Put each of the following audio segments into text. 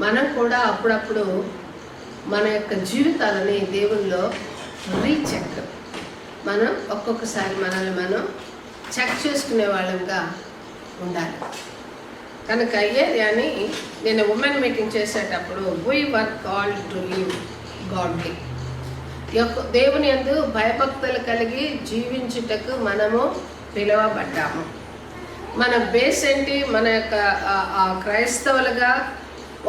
మనం కూడా అప్పుడప్పుడు మన యొక్క జీవితాలని దేవుల్లో రీచెక్, మనం ఒక్కొక్కసారి మనల్ని మనం చెక్ చేసుకునే వాళ్ళంగా ఉండాలి. కనుక ఏరియాని నేను ఉమెన్ మీటింగ్ చేసేటప్పుడు we were called to live godly, దేవుని యందు భయభక్తులు కలిగి జీవించుటకు మనము పిలువబడ్డాము. మన బేస్ ఏంటి? మన యొక్క క్రైస్తవులుగా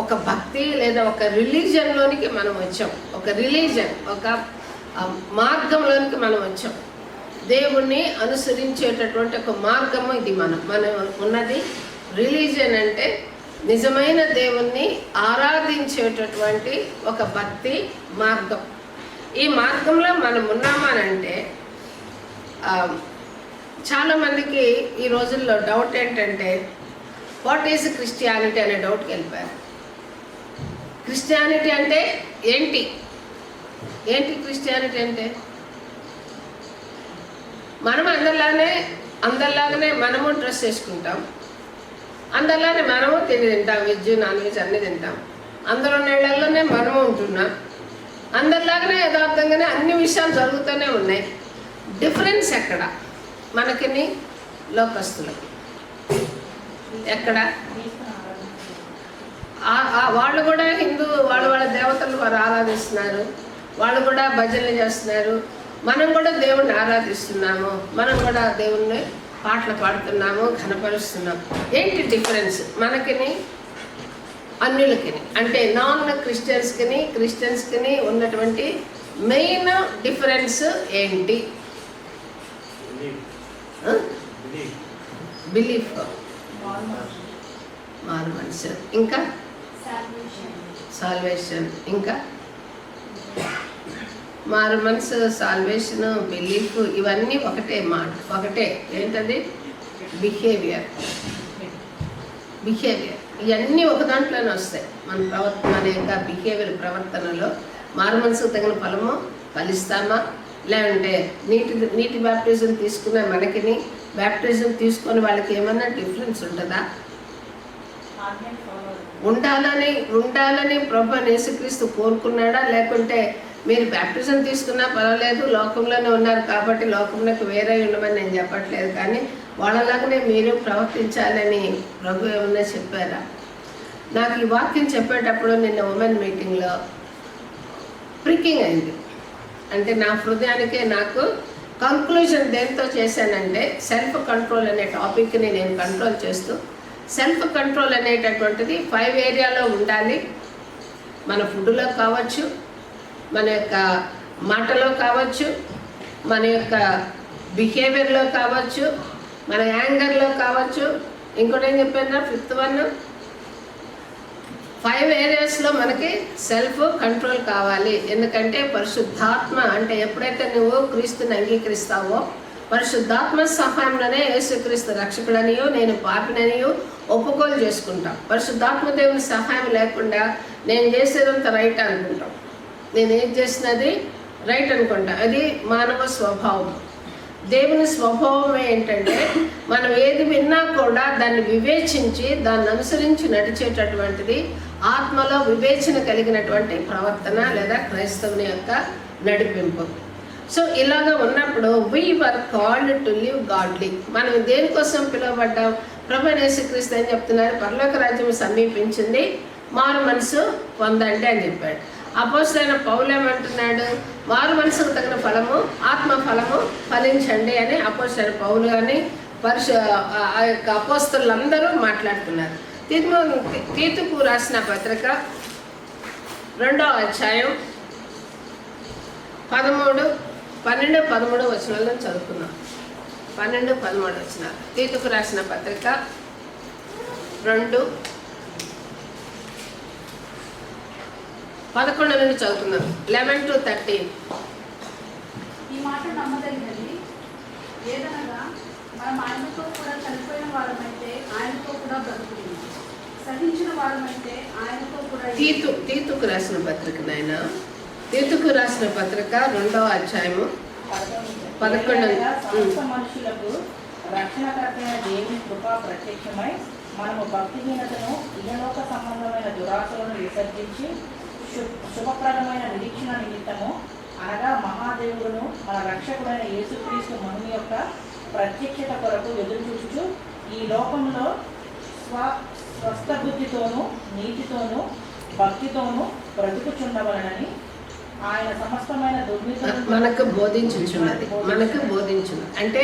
ఒక భక్తి లేదా ఒక రిలీజన్లోనికి మనం వచ్చాం. ఒక రిలీజన్, ఒక మార్గంలోనికి మనం వచ్చాం. దేవుణ్ణి అనుసరించేటటువంటి ఒక మార్గము ఇది. మనం ఉన్నది రిలీజన్ అంటే నిజమైన దేవుణ్ణి ఆరాధించేటటువంటి ఒక భక్తి మార్గం. ఈ మార్గంలో మనం ఉన్నామనంటే చాలామందికి ఈ రోజుల్లో డౌట్ ఏంటంటే వాట్ ఈజ్ క్రిస్టియానిటీ అనే డౌట్కి వెళ్ళిపోయారు. క్రిస్టియానిటీ అంటే ఏంటి? క్రిస్టియానిటీ అంటే మనం అందరిలాగానే మనము డ్రెస్ వేసుకుంటాం, అందరిలానే మనము తింటాం, వెజ్ నాన్ వెజ్ అన్నీ తింటాం, అందరూ నీళ్ళల్లోనే మనము ఉంటున్నాం, అందరిలాగానే యథార్థంగానే అన్ని విషయాలు జరుగుతూనే ఉన్నాయి. డిఫరెన్స్ ఎక్కడ? మనకిని లోకస్తులకు ఎక్కడ? వాళ్ళు కూడా హిందూ, వాళ్ళ దేవతలు వారు ఆరాధిస్తున్నారు, వాళ్ళు కూడా భజనలు చేస్తున్నారు, మనం కూడా దేవుణ్ణి ఆరాధిస్తున్నాము, మనం కూడా దేవుణ్ణి పాటలు పాడుతున్నాము, ఘనపరుస్తున్నాము. ఏంటి డిఫరెన్స్ మనకిని అన్యులకి? అంటే నాన్ క్రిస్టియన్స్కి ఉన్నటువంటి మెయిన్ డిఫరెన్స్ ఏంటి? బిలీఫ్, మార్మన్స్, ఇంకా సాల్వేషన్, ఇంకా మార్మన్స్, సాల్వేషన్, బిలీఫ్ ఇవన్నీ ఒకటే మాట, ఒకటే. ఏంటది? బిహేవియర్. ఇవన్నీ ఒక దాంట్లోనే వస్తాయి. మన యొక్క బిహేవియర్, ప్రవర్తనలో మార్మన్స్కి తగిన ఫలము ఫలిస్తామా, లేదంటే నీటి బ్యాప్టిజం తీసుకున్న మనకిని బ్యాప్టిజం తీసుకొని వాళ్ళకి ఏమన్నా డిఫరెన్స్ ఉంటుందా? ఉండాలని ప్రభు యేసుక్రీస్తు కోరుకున్నాడా? లేకుంటే మీరు బ్యాప్టిజం తీసుకున్నా పర్వాలేదు, లోకంలోనే ఉన్నారు కాబట్టి లోకంలోకి వేరే ఉండమని నేను చెప్పట్లేదు, కానీ వాళ్ళలాగానే మీరు ప్రవర్తించాలని ప్రభు ఏమన్నా చెప్పారా? నాకు ఈ వాక్యం చెప్పేటప్పుడు నిన్న ఉమెన్ మీటింగ్లో ప్రికింగ్ అయింది. అంటే నా హృదయానికే నాకు కంక్లూజన్ దేంతో చేశానంటే సెల్ఫ్ కంట్రోల్ అనే టాపిక్ని నేను కంట్రోల్ చేస్తూ, సెల్ఫ్ కంట్రోల్ అనేటటువంటిది 5 ఏరియాలో ఉండాలి. మన ఫుడ్లో కావచ్చు, మన యొక్క మాటలో కావచ్చు, మన యొక్క బిహేవియర్లో కావచ్చు, మన యాంగర్లో కావచ్చు. ఇంకోటి ఏం చెప్పాను? 5th వన్ 5 ఏరియాస్లో మనకి సెల్ఫ్ కంట్రోల్ కావాలి. ఎందుకంటే పరిశుద్ధాత్మ అంటే ఎప్పుడైతే నువ్వు క్రీస్తుని అంగీకరిస్తావో పరిశుద్ధాత్మ సహాయంలోనే యేసుక్రీస్తు రక్షకుడనియో నేను పాపిననియో ఒప్పుకోలు చేసుకుంటాం. పరిశుద్ధాత్మ దేవుని సహాయం లేకుండా నేను చేసేదంత రైట్ అనుకుంటాం, నేను ఏం చేసినది రైట్ అనుకుంటా. అది మానవ స్వభావం. దేవుని స్వభావం ఏంటంటే మనం ఏది విన్నా కూడా దాన్ని వివేచించి దాన్ని అనుసరించి నడిచేటటువంటిది ఆత్మలో వివేచన కలిగినటువంటి ప్రవర్తన లేదా క్రైస్తవుని యొక్క నడిపింపు. సో ఇలాగా ఉన్నప్పుడు we were called to live godly. మనం దేనికోసం పిలువబడ్డాం? ప్రభు యేసుక్రీస్తు అని చెప్తున్నారు, పరలోక రాజ్యం సమీపించింది, మారు మనసు పొందండి అని చెప్పాడు. అపోస్తలుడైన పౌలు ఏమంటున్నాడు? మారు మనసుకు తగిన ఫలము, ఆత్మ ఫలము ఫలించండి అని అపోస్తలుడైన పౌలు కానీ ఆ యొక్క అపోస్తలులందరూ మాట్లాడుతున్నారు. తీతుకు రాసిన పత్రిక 2వ అధ్యాయం 12, 13 వచనాలను చదువుకున్నాం. 12, 13 వచనాలు. తీతుకు రాసిన పత్రిక 2, 11 నుండి చదువుకున్నాం. 11 to 13. ఈ మాట నమ్మదగినది. ఏదనగా మనం ఆయనతో కూడా చనిపోయిన వారమైతే ఆయనతో కూడా బ్రతుకుతున్నాం, సహించిన వారమైతే ఆయనతో కూడా. తీతుకు రాసిన పత్రిక నాయన, తీతుకు రాసిన పత్రిక 2వ అధ్యాయము 11. మనుషులకు రక్షణకర్తైన దేవుని కృప ప్రత్యక్షమై మనము భక్తిహీనతను, ఇహలోక సంబంధమైన దురాశలను విసర్జించి శుభప్రదమైన నిరీక్షణ నిమిత్తము, అనగా మహాదేవుడును మన రక్షకుడైన యేసుక్రీస్తు మహిమ యొక్క ప్రత్యక్షత కొరకు ఎదురుచూచుచు ఈ లోకంలో స్వస్థ బుద్ధితోనూ నీతితోనూ భక్తితోనూ బ్రతుకుచుండవలనని ఆయన సమస్తమైన మనకు బోధించున్నది. అంటే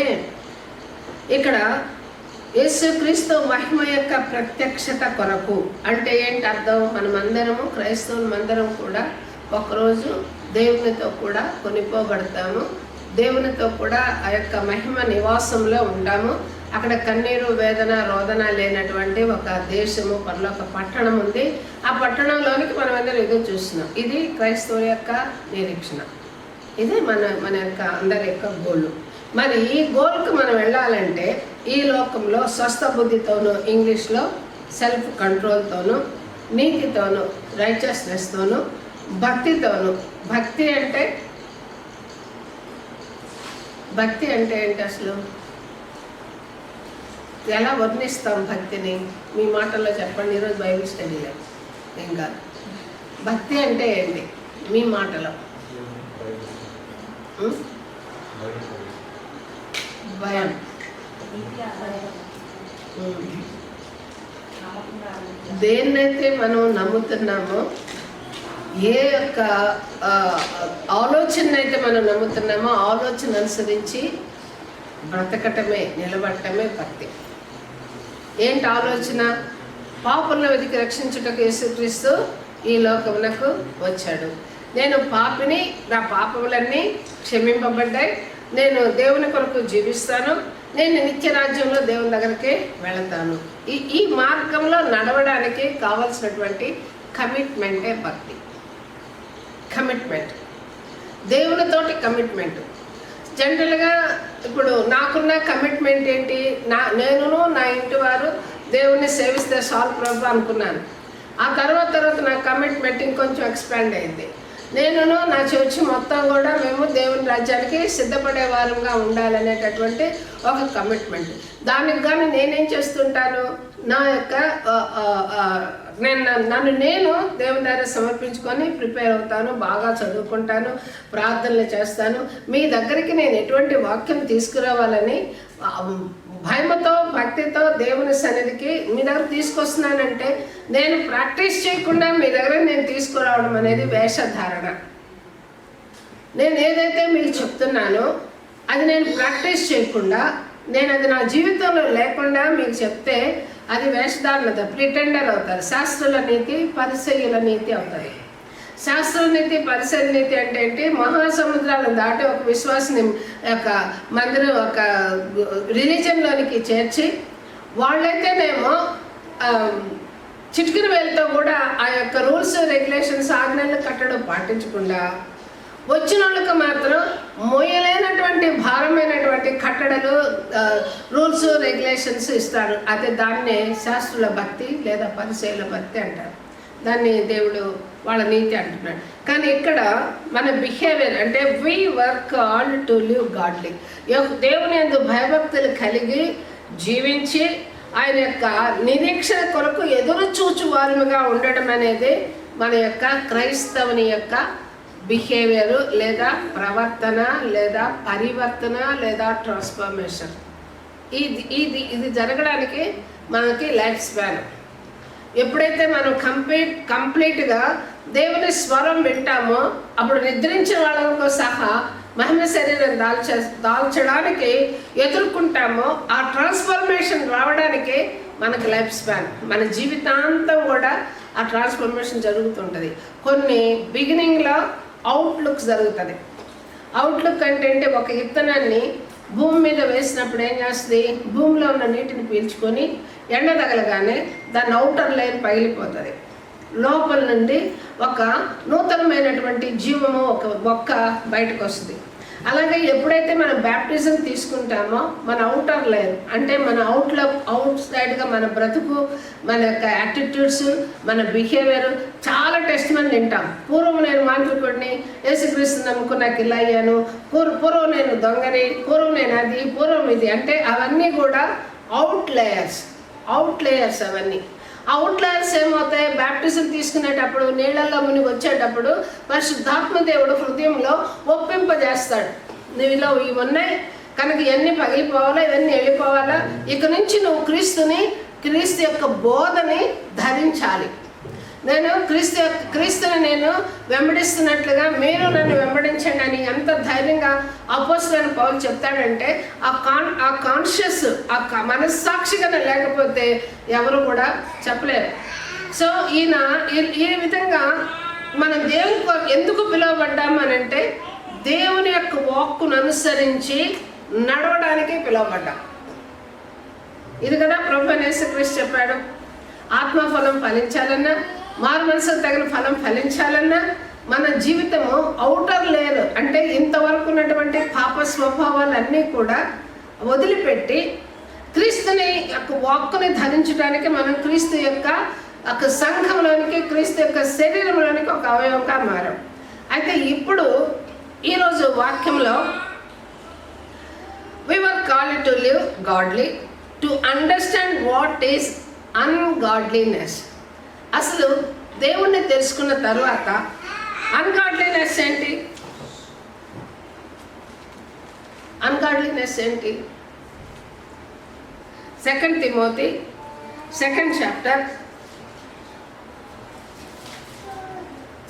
ఇక్కడ యేసుక్రీస్తు మహిమ యొక్క ప్రత్యక్షత కొరకు అంటే ఏంటి అర్థం? మనమందరము క్రైస్తవులమందరం కూడా ఒకరోజు దేవునితో కూడా కొనిపోబడతాము, దేవునితో కూడా ఆ యొక్క మహిమ నివాసంలో ఉంటాము. అక్కడ కన్నీరు, వేదన, రోదన లేనటువంటి ఒక దేశము, పరలోక పట్టణం ఉంది. ఆ పట్టణంలోనికి మనం అందరం ఎదురు చూస్తున్నాం. ఇది క్రైస్తవుల యొక్క నిరీక్షణ. ఇది మన యొక్క అందరి యొక్క గోల్. మరి ఈ గోల్కి మనం వెళ్ళాలంటే ఈ లోకంలో స్వస్థ బుద్ధితోనూ, ఇంగ్లీష్లో సెల్ఫ్ కంట్రోల్తోనూ, నీతితోనూ, రైచస్నెస్తోనూ, భక్తితోనూ. భక్తి అంటే ఏంటి అసలు? ఎలా వర్ణిస్తాం భక్తిని? మీ మాటల్లో చెప్పండి. ఈరోజు బైబిల్ స్టడీలో ఏం కాదు. భక్తి అంటే ఏంటి మీ మాటలో? భయం. దేన్నైతే మనం నమ్ముతున్నామో, ఏ యొక్క ఆలోచన అయితే మనం నమ్ముతున్నామో ఆలోచన అనుసరించి బ్రతకటమే, నిలబడటమే భక్తి. ఏంటి ఆలోచన? పాపులను వెతికి రక్షించుటకు యేసుక్రీస్తు ఈ లోకమునకు వచ్చాడు. నేను పాపిని, నా పాపములన్నీ క్షమింపబడ్డాయి, నేను దేవుని కొరకు జీవిస్తాను, నేను నిత్య రాజ్యంలో దేవుని దగ్గరికి వెళతాను. ఈ మార్గంలో నడవడానికి కావలసినటువంటి కమిట్మెంటే భక్తి. కమిట్మెంట్, దేవునితోటి కమిట్మెంట్. జనరల్గా ఇప్పుడు నాకున్న కమిట్మెంట్ ఏంటి? నేను నా ఇంటి వారు దేవుణ్ణి సేవిస్తే చాలు ప్రభు అనుకున్నాను. ఆ తర్వాత నా కమిట్మెంట్ ఇంకొంచెం ఎక్స్పాండ్ అయింది. నేను నా చర్చి మొత్తం కూడా మేము దేవుని రాజ్యానికి సిద్ధపడే వారంగా ఉండాలనేటటువంటి ఒక కమిట్మెంట్. దానికి కానీ నేనేం చేస్తుంటాను? నా యొక్క నన్ను నేను దేవుని దగ్గర సమర్పించుకొని ప్రిపేర్ అవుతాను, బాగా చదువుకుంటాను, ప్రార్థనలు చేస్తాను. మీ దగ్గరికి నేను ఎటువంటి వాక్యం తీసుకురావాలని భయముతో, భక్తితో దేవుని సన్నిధికి మీ దగ్గర తీసుకొస్తున్నానంటే నేను ప్రాక్టీస్ చేయకుండా మీ దగ్గర నేను తీసుకురావడం అనేది వేషధారణ. నేను ఏదైతే మీకు చెప్తున్నానో అది నేను ప్రాక్టీస్ చేయకుండా, నేను అది నా జీవితంలో లేకుండా మీకు చెప్తే అది వేషధారణ, ప్రిటెండర్ అవుతారు. శాస్త్రుల నీతి, పరిసయ్యుల నీతి అవుతాయి. శాస్త్రుల నీతి, పరిసయ్యుల నీతి అంటే ఏంటి? మహాసముద్రాలను దాటి ఒక విశ్వాసని ఒక మందిరం, ఒక రిలీజన్లోనికి చేర్చి వాళ్ళైతేనేమో చిటికిన వేలతో కూడా ఆ యొక్క రూల్స్, రెగ్యులేషన్స్, ఆజ్ఞలు, కట్టడం పాటించకుండా వచ్చిన వాళ్ళకి మాత్రం మోయలేనటువంటి భారమైనటువంటి కట్టడలు, రూల్స్, రెగ్యులేషన్స్ ఇస్తారు. అదే దాన్నే శాస్త్రుల భక్తి లేదా పరిసయ్యుల భక్తి అంటారు. దాన్ని దేవుడు వాళ్ళ నీతి అంటున్నాడు. కానీ ఇక్కడ మన బిహేవియర్ అంటే we work all to live godly. దేవుని యందు భయభక్తులు కలిగి జీవించి ఆయన యొక్క నిరీక్షణ కొరకు ఎదురు చూచు వారుగా ఉండడం అనేది మన యొక్క క్రైస్తవుని యొక్క బిహేవియరు లేదా ప్రవర్తన లేదా పరివర్తన లేదా ట్రాన్స్ఫర్మేషన్. ఇది జరగడానికి మనకి లైఫ్ స్పాన్. ఎప్పుడైతే మనం కంప్లీట్గా దేవుని స్వరం వింటామో అప్పుడు నిద్రించిన వాళ్ళతో సహా మహిమ శరీరం దాల్చడానికి ఎదుర్కొంటామో ఆ ట్రాన్స్ఫర్మేషన్ రావడానికి మనకి లైఫ్ స్పాన్, మన జీవితాంతం కూడా ఆ ట్రాన్స్ఫర్మేషన్ జరుగుతుంటుంది. కొన్ని బిగినింగ్లో అవుట్లుక్స్ జరుగుతుంది. అవుట్లుక్ అంటే ఒక విత్తనాన్ని భూమి మీద వేసినప్పుడు ఏం చేస్తుంది? భూమిలో ఉన్న నీటిని పీల్చుకొని ఎండ తగలగానే దాని అవుటర్ లైన్ పగిలిపోతుంది. లోపల నుండి ఒక నూతనమైనటువంటి జీవము, ఒక మొక్క బయటకు వస్తుంది. అలాగే ఎప్పుడైతే మనం బ్యాప్టిజం తీసుకుంటామో మన అవుటర్ లైన్ అంటే మన అవుట్ సైడ్గా మన బ్రతుకు, మన యొక్క యాటిట్యూడ్స్, మన బిహేవియర్ చాలా టెస్ట్ మంది వింటాం. పూర్వం నేను మాంత్రికుడిని, యేసుక్రీస్తు నమ్ముకున్నాక ఇలా అయ్యాను, పూర్వం నేను దొంగని, పూర్వం నేను అది, పూర్వం ఇది అంటే అవన్నీ కూడా అవుట్ లేయర్స్. అవుట్ లేయర్స్ అవన్నీ. అవుట్ లేయర్స్ ఏమవుతాయి? బ్యాప్టిజం తీసుకునేటప్పుడు నీళ్ళల్లో మునిగి వచ్చేటప్పుడు పరిశుద్ధాత్మ దేవుడు హృదయంలో ఒప్పింపజేస్తాడు. నీలో ఇవి ఉన్నాయి కనుక ఇవన్నీ పగిలిపోవాలా, ఇవన్నీ వెళ్ళిపోవాలా, ఇక నుంచి నువ్వు క్రీస్తు యొక్క బోధని ధరించాలి. నేను క్రీస్తుని నేను వెంబడిస్తున్నట్లుగా మీరు నన్ను వెంబడించండి అని ఎంత ధైర్యంగా అపోస్తలుడైన పౌలు చెప్తాడంటే ఆ కాన్షియస్ ఆ మనస్సాక్షిగా లేకపోతే ఎవరు కూడా చెప్పలేరు. సో ఈ విధంగా మనం దేవుని ఎందుకు పిలువబడ్డాము అని అంటే దేవుని యొక్క వాక్కును అనుసరించి నడవడానికి పిలువబడ్డాం. ఇది కదా ప్రభువైన యేసుక్రీస్తు చెప్పాడు. ఆత్మఫలం ఫలించాలన్నా, మారు మనసుకు తగిన ఫలం ఫలించాలన్నా మన జీవితము అవుటర్ లేయర్ అంటే ఇంతవరకు ఉన్నటువంటి పాప స్వభావాలన్నీ కూడా వదిలిపెట్టి క్రీస్తుని యొక్క వాక్కుని ధరించడానికి మనం క్రీస్తు యొక్క సంఘంలోనికి, క్రీస్తు యొక్క శరీరంలోనికి ఒక అవయవంగా మారాం. అయితే ఇప్పుడు ఈరోజు వాక్యంలో we were called to live godly, to understand what is ungodliness. అసలు దేవుణ్ణి తెలుసుకున్న తర్వాత అన్గాడ్లీనెస్ ఏంటి? అన్గాడ్లీనెస్ ఏంటి? 2 తిమోతి 2nd chapter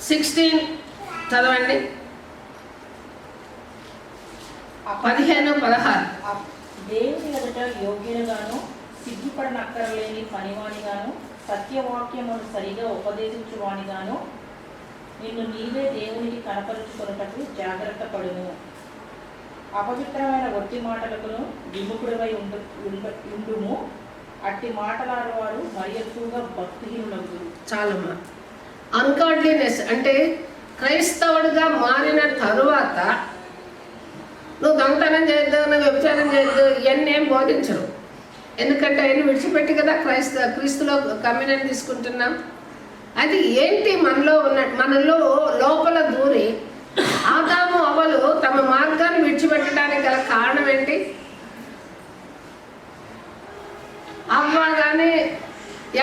16 చదవండి. 15-16. దేవుని ఎదుట యోగ్యులుగాను సిగ్గుపడనక్కరలేని పనివానిగాను సత్యవాక్యమును సరిగా ఉపదేశించువానిగాను నిన్ను నీవే దేవునికి కనపరుచుకొనుటకు జాగ్రత్త పడును. అపవిత్రమైన ఒట్టి మాటలకును విముఖుడివై ఉండుము. అట్టి మాటలాడేవారు మరి ఎక్కువగా భక్తిహీనులగుదురు. చాలమ్మా. అన్గాడ్లీనెస్ అంటే క్రైస్తవుడిగా మారిన తరువాత నువ్వు దొంగతనం చేయొద్దు, నువ్వు వ్యభిచారం చేయొద్దు, ఇవన్నీ ఏం బోధించరు. ఎందుకంటే అవన్నీ విడిచిపెట్టి కదా క్రీస్తులో కమ్యూనియన్ తీసుకుంటున్నాం. అది ఏంటి? మనలో లోపల దూరి ఆదాము అవ్వలు తమ మార్గాన్ని విడిచిపెట్టడానికి గల కారణం ఏంటి? అవ్వ కానీ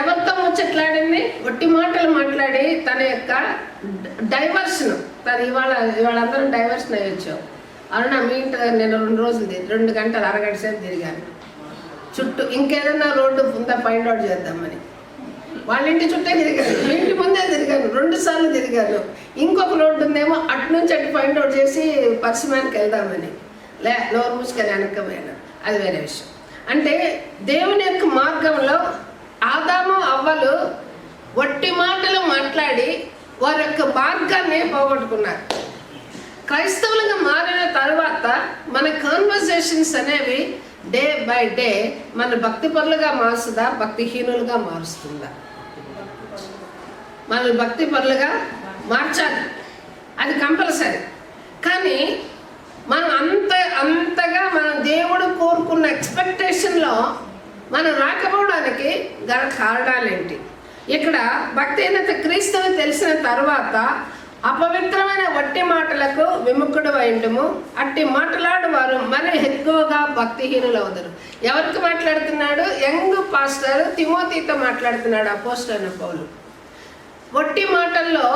ఎవరితో ముచ్చట్లాడింది? ఒట్టి మాటలు మాట్లాడి తన యొక్క డైవర్షన్, ఇవాళ అందరం డైవర్షన్ అయ్యొచ్చు. అరుణ మీ ఇంటి నేను 2 రోజులు 2 గంటలు అరగంట సేపు తిరిగాను చుట్టూ. ఇంకేదన్నా రోడ్డు ఉందా ఫైండ్ అవుట్ చేద్దామని వాళ్ళ ఇంటి చుట్టే తిరిగాను, మీ ఇంటి ముందే తిరిగాను, 2 సార్లు తిరిగాను. ఇంకొక రోడ్డు ఉందేమో అటు నుంచి అటు ఫైండ్ అవుట్ చేసి పశ్చిమానికి వెళ్దామని నోరు మూసుకొని వెనక్కపోయాను. అది వేరే విషయం. అంటే దేవుని యొక్క మార్గంలో ఆదాము అవ్వలు వట్టి మాటలు మాట్లాడి వారి యొక్క మార్గాన్ని పోగొట్టుకున్నారు. క్రైస్తవులుగా మారిన తర్వాత మన కాన్వర్జేషన్స్ అనేవి డే బై డే మన భక్తి పరులుగా మారుస్తుందా, భక్తిహీనులుగా మారుస్తుందా? మన భక్తి పరులుగా మార్చాలి, అది కంపల్సరీ. కానీ మనం అంతగా మనం దేవుడు కోరుకున్న ఎక్స్పెక్టేషన్లో మనం రాకపోవడానికి గల కారణాలేంటి? ఇక్కడ భక్తిహీనత క్రీస్తుని తెలిసిన తర్వాత అపవిత్రమైన వట్టి మాటలకు విముఖుడు అయిండుము. అట్టి మాట్లాడు వారు మరి ఎక్కువగా భక్తిహీనులు అవుతారు. ఎవరికి మాట్లాడుతున్నాడు? యంగ్ పాస్టర్ తిమోతితో మాట్లాడుతున్నాడు అపోస్తలుడైన పౌలు. వట్టి మాటల్లో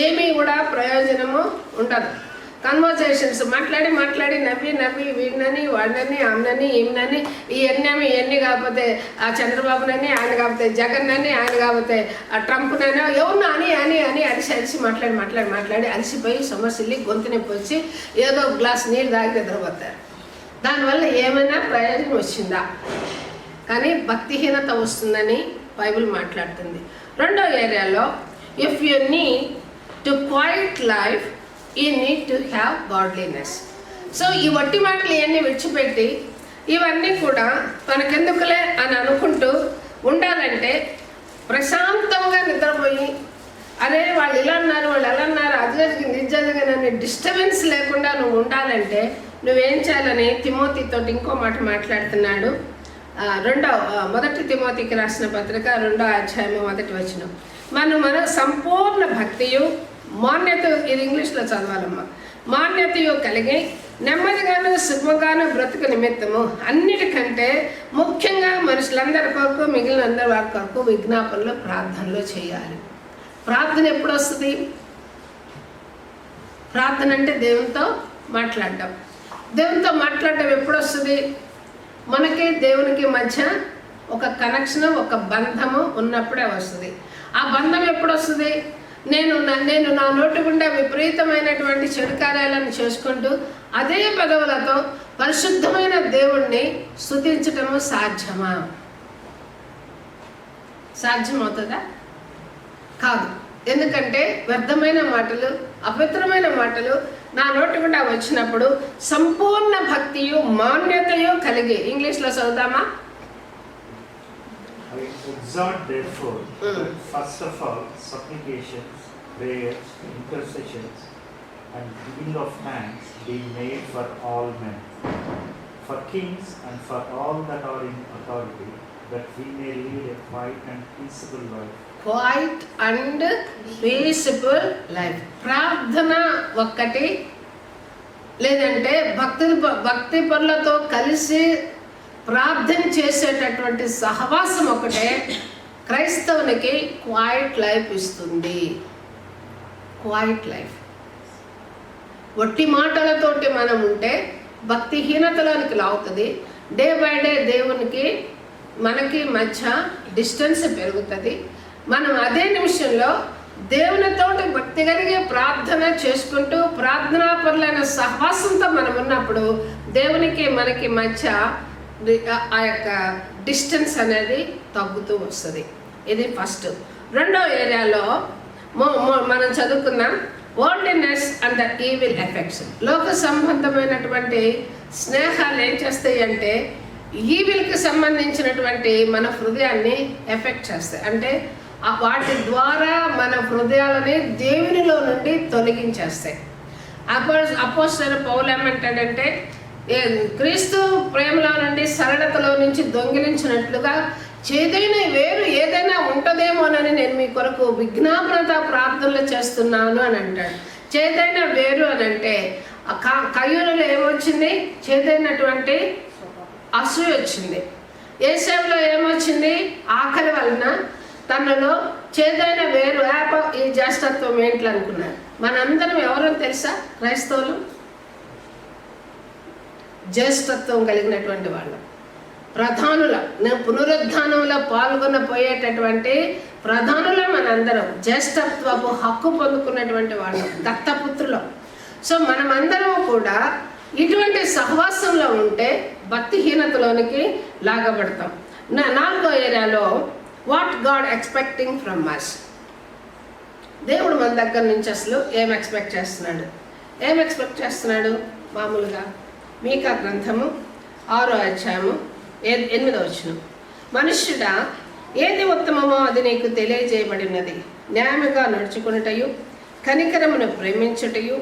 ఏమీ కూడా ప్రయోజనము ఉండదు. కన్వర్జేషన్స్ మాట్లాడి నవ్వి వీడినని వాడినని ఆమెనని ఈమెనని ఇవన్నీ కాకపోతే ఆ చంద్రబాబునని, ఆయన కాకపోతే జగన్ అని, ఆయన కాకపోతే ఆ ట్రంప్నని, ఎవరినో అని అరిసి మాట్లాడి అలసిపోయి సమస్యలు గొంతు నొప్పి వచ్చి ఏదో గ్లాస్ నీళ్ళు తాగి నిద్రపోతారు. దానివల్ల ఏమైనా ప్రయోజనం వచ్చిందా? కానీ భక్తిహీనత వస్తుందని బైబిల్ మాట్లాడుతుంది. రెండో ఏరియాలో if you need to quiet life you need to have godliness. So ఈ వట్టి మాటలు ఇవన్నీ విడిచిపెట్టి ఇవన్నీ కూడా తనకెందుకులే అని అనుకుంటూ ఉండాలంటే ప్రశాంతంగా నిద్రపోయి అరే వాళ్ళు ఇలా అన్నారు వాళ్ళు ఎలా అన్నారు అది జరిగింది ఇది జరిగిందని డిస్టర్బెన్స్ లేకుండా నువ్వు ఉండాలంటే నువ్వేం చేయాలని తిమోతితో ఇంకో మాట మాట్లాడుతున్నాడు. 1 తిమోతికి రాసిన పత్రిక 2వ అధ్యాయము 1వ వచనం. మన సంపూర్ణ భక్తియు మాన్యత, ఇది ఇంగ్లీష్లో చదవాలమ్మా, మాన్యతయు కలిగి నెమ్మదిగాను సుఖముగాను బ్రతుకు నిమిత్తము అన్నిటికంటే ముఖ్యంగా మనుషులందరి కొరకు మిగిలిన అందరి వారి కొరకు విజ్ఞాపనలు ప్రార్థనలు చేయాలి. ప్రార్థన ఎప్పుడు వస్తుంది? ప్రార్థన అంటే దేవునితో మాట్లాడటం. దేవునితో మాట్లాడటం ఎప్పుడు వస్తుంది? మనకి దేవునికి మధ్య ఒక కనెక్షన్, ఒక బంధము ఉన్నప్పుడే వస్తుంది. ఆ బంధం ఎప్పుడు వస్తుంది? నేను నా నోటి గుండా విపరీతమైనటువంటి చెడు కార్యాలను చేసుకుంటూ అదే పెదవులతో పరిశుద్ధమైన దేవుణ్ణి స్తుతించటము సాధ్యమా? సాధ్యమవుతుందా? కాదు. ఎందుకంటే వ్యర్థమైన మాటలు, అపవిత్రమైన మాటలు నా నోటి గుండా వచ్చినప్పుడు సంపూర్ణ భక్తియు మాన్యతయు కలిగి, ఇంగ్లీష్లో చదువుదామా? I exhort therefore that first of all supplications, prayers, intercessions and giving of thanks be made for all men, for kings and for all that are in authority, that we may lead a quiet and peaceable life. Quiet and peaceful life. ప్రార్థన ఒక్కటి, లేదంటే భక్తి పనులతో కలిసి ప్రార్థన చేసేటటువంటి సహవాసం ఒకటే క్రైస్తవునికి క్వైట్ లైఫ్ ఇస్తుంది. Quiet life. వట్టి మాటలతోటి మనం ఉంటే భక్తిహీనతలోనికి లాగుతుంది. డే బై డే దేవునికి మనకి మధ్య డిస్టెన్స్ పెరుగుతుంది. మనం అదే నిమిషంలో దేవునితోటి భక్తి కలిగి ప్రార్థన చేసుకుంటూ ప్రార్థనాపరులైన సహవాసంతో మనం ఉన్నప్పుడు దేవునికి మనకి మధ్య ఆ యొక్క డిస్టెన్స్ అనేది తగ్గుతూ వస్తుంది. ఇది ఫస్ట్. రెండో ఏరియాలో మనం చదువుకున్నాం worldliness and the evil effects. లోక సంబంధమైనటువంటి స్నేహాలు ఏం చేస్తాయి అంటే ఈవిల్కి సంబంధించినటువంటి మన హృదయాన్ని ఎఫెక్ట్ చేస్తాయి. అంటే వాటి ద్వారా మన హృదయాలని దేవునిలో నుండి తొలగించేస్తాయి. అపోస్తలుడైన పౌలు ఏమంటాడంటే క్రీస్తు ప్రేమలో నుండి సరళతలో నుంచి దొంగిలించినట్లుగా చేదైన వేరు ఏదైనా ఉంటుందేమోనని నేను మీ కొరకు విజ్ఞాపనత ప్రార్థనలు చేస్తున్నాను అని అంటాడు. చేదైన వేరు అని అంటే కయ్యూరులో ఏమొచ్చింది? చేదైనటువంటి అసూయ వచ్చింది. ఏసేవులో ఏమొచ్చింది? ఆకలి వలన తనలో చేదైన వేరు ఈ జ్యేష్ఠత్వం ఏంటి అనుకున్నారు. మనందరం ఎవరో తెలుసా? క్రైస్తవులు జ్యేష్ఠత్వం కలిగినటువంటి వాళ్ళు, ప్రధానుల పునరుద్ధానంలో పాల్గొనపోయేటటువంటి ప్రధానుల మనందరం జ్యేష్ఠత్వపు హక్కు పొందుకున్నటువంటి వాళ్ళు, దత్తపుత్రులు. సో మనమందరం కూడా ఇటువంటి సహవాసంలో ఉంటే భక్తిహీనతలోనికి లాగబడతాం. నాలుగో ఏరియాలో what God expecting from us. దేవుడు మన దగ్గర నుంచి అసలు ఏం ఎక్స్పెక్ట్ చేస్తున్నాడు? మామూలుగా మీకా గ్రంథము 6వ అధ్యాయము 8వ వచనం. మనుష్యుడా, ఏది ఉత్తమమో అది నీకు తెలియజేయబడినది. న్యాయముగా నడుచుకున్నటయు, కనికరమును ప్రేమించుటయు,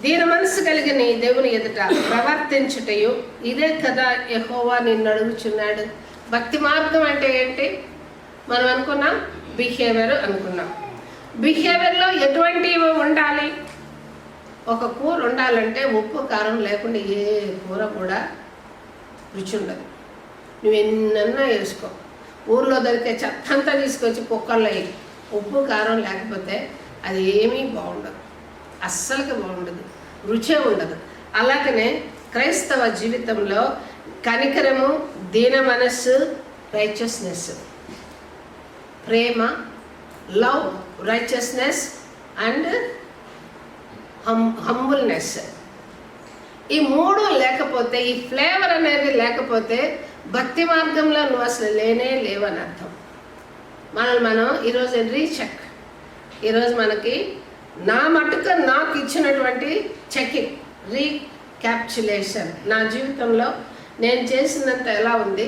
దీన మనసు కలిగి నీ దేవుని ఎదుట ప్రవర్తించుటయు, ఇదే కదా యెహోవా నిన్ను అడుగుచున్నాడు. భక్తి మార్గం అంటే ఏంటి? మనం అనుకున్నాం బిహేవియర్ అనుకున్నాం. బిహేవియర్లో ఎటువంటివి ఉండాలి? ఒక కూర ఉండాలంటే ఉప్పు కారం లేకుండా ఏ కూర కూడా రుచి ఉండదు. నువ్వు ఎన్నన్నా వేసుకో, ఊర్లో దొరికే చెత్త అంతా తీసుకొచ్చి కుక్కర్లో వేయి, ఉప్పు కారం లేకపోతే అది ఏమీ బాగుండదు, అస్సలకి బాగుండదు, రుచే ఉండదు. అలాగనే క్రైస్తవ జీవితంలో కనికరము, దీన మనస్సు, righteousness, Prema, love, righteousness and humbleness, ఈ మూడు లేకపోతే, ఈ ఫ్లేవర్ అనేది లేకపోతే భక్తి మార్గంలో నువ్వు అసలు లేవని అర్థం. మనం ఈరోజు రీచెక్. ఈరోజు మనకి నా మటుకు నాకు ఇచ్చినటువంటి చెకింగ్, రీక్యాప్చులేషన్, నా జీవితంలో నేను చేసినంత ఎలా ఉంది,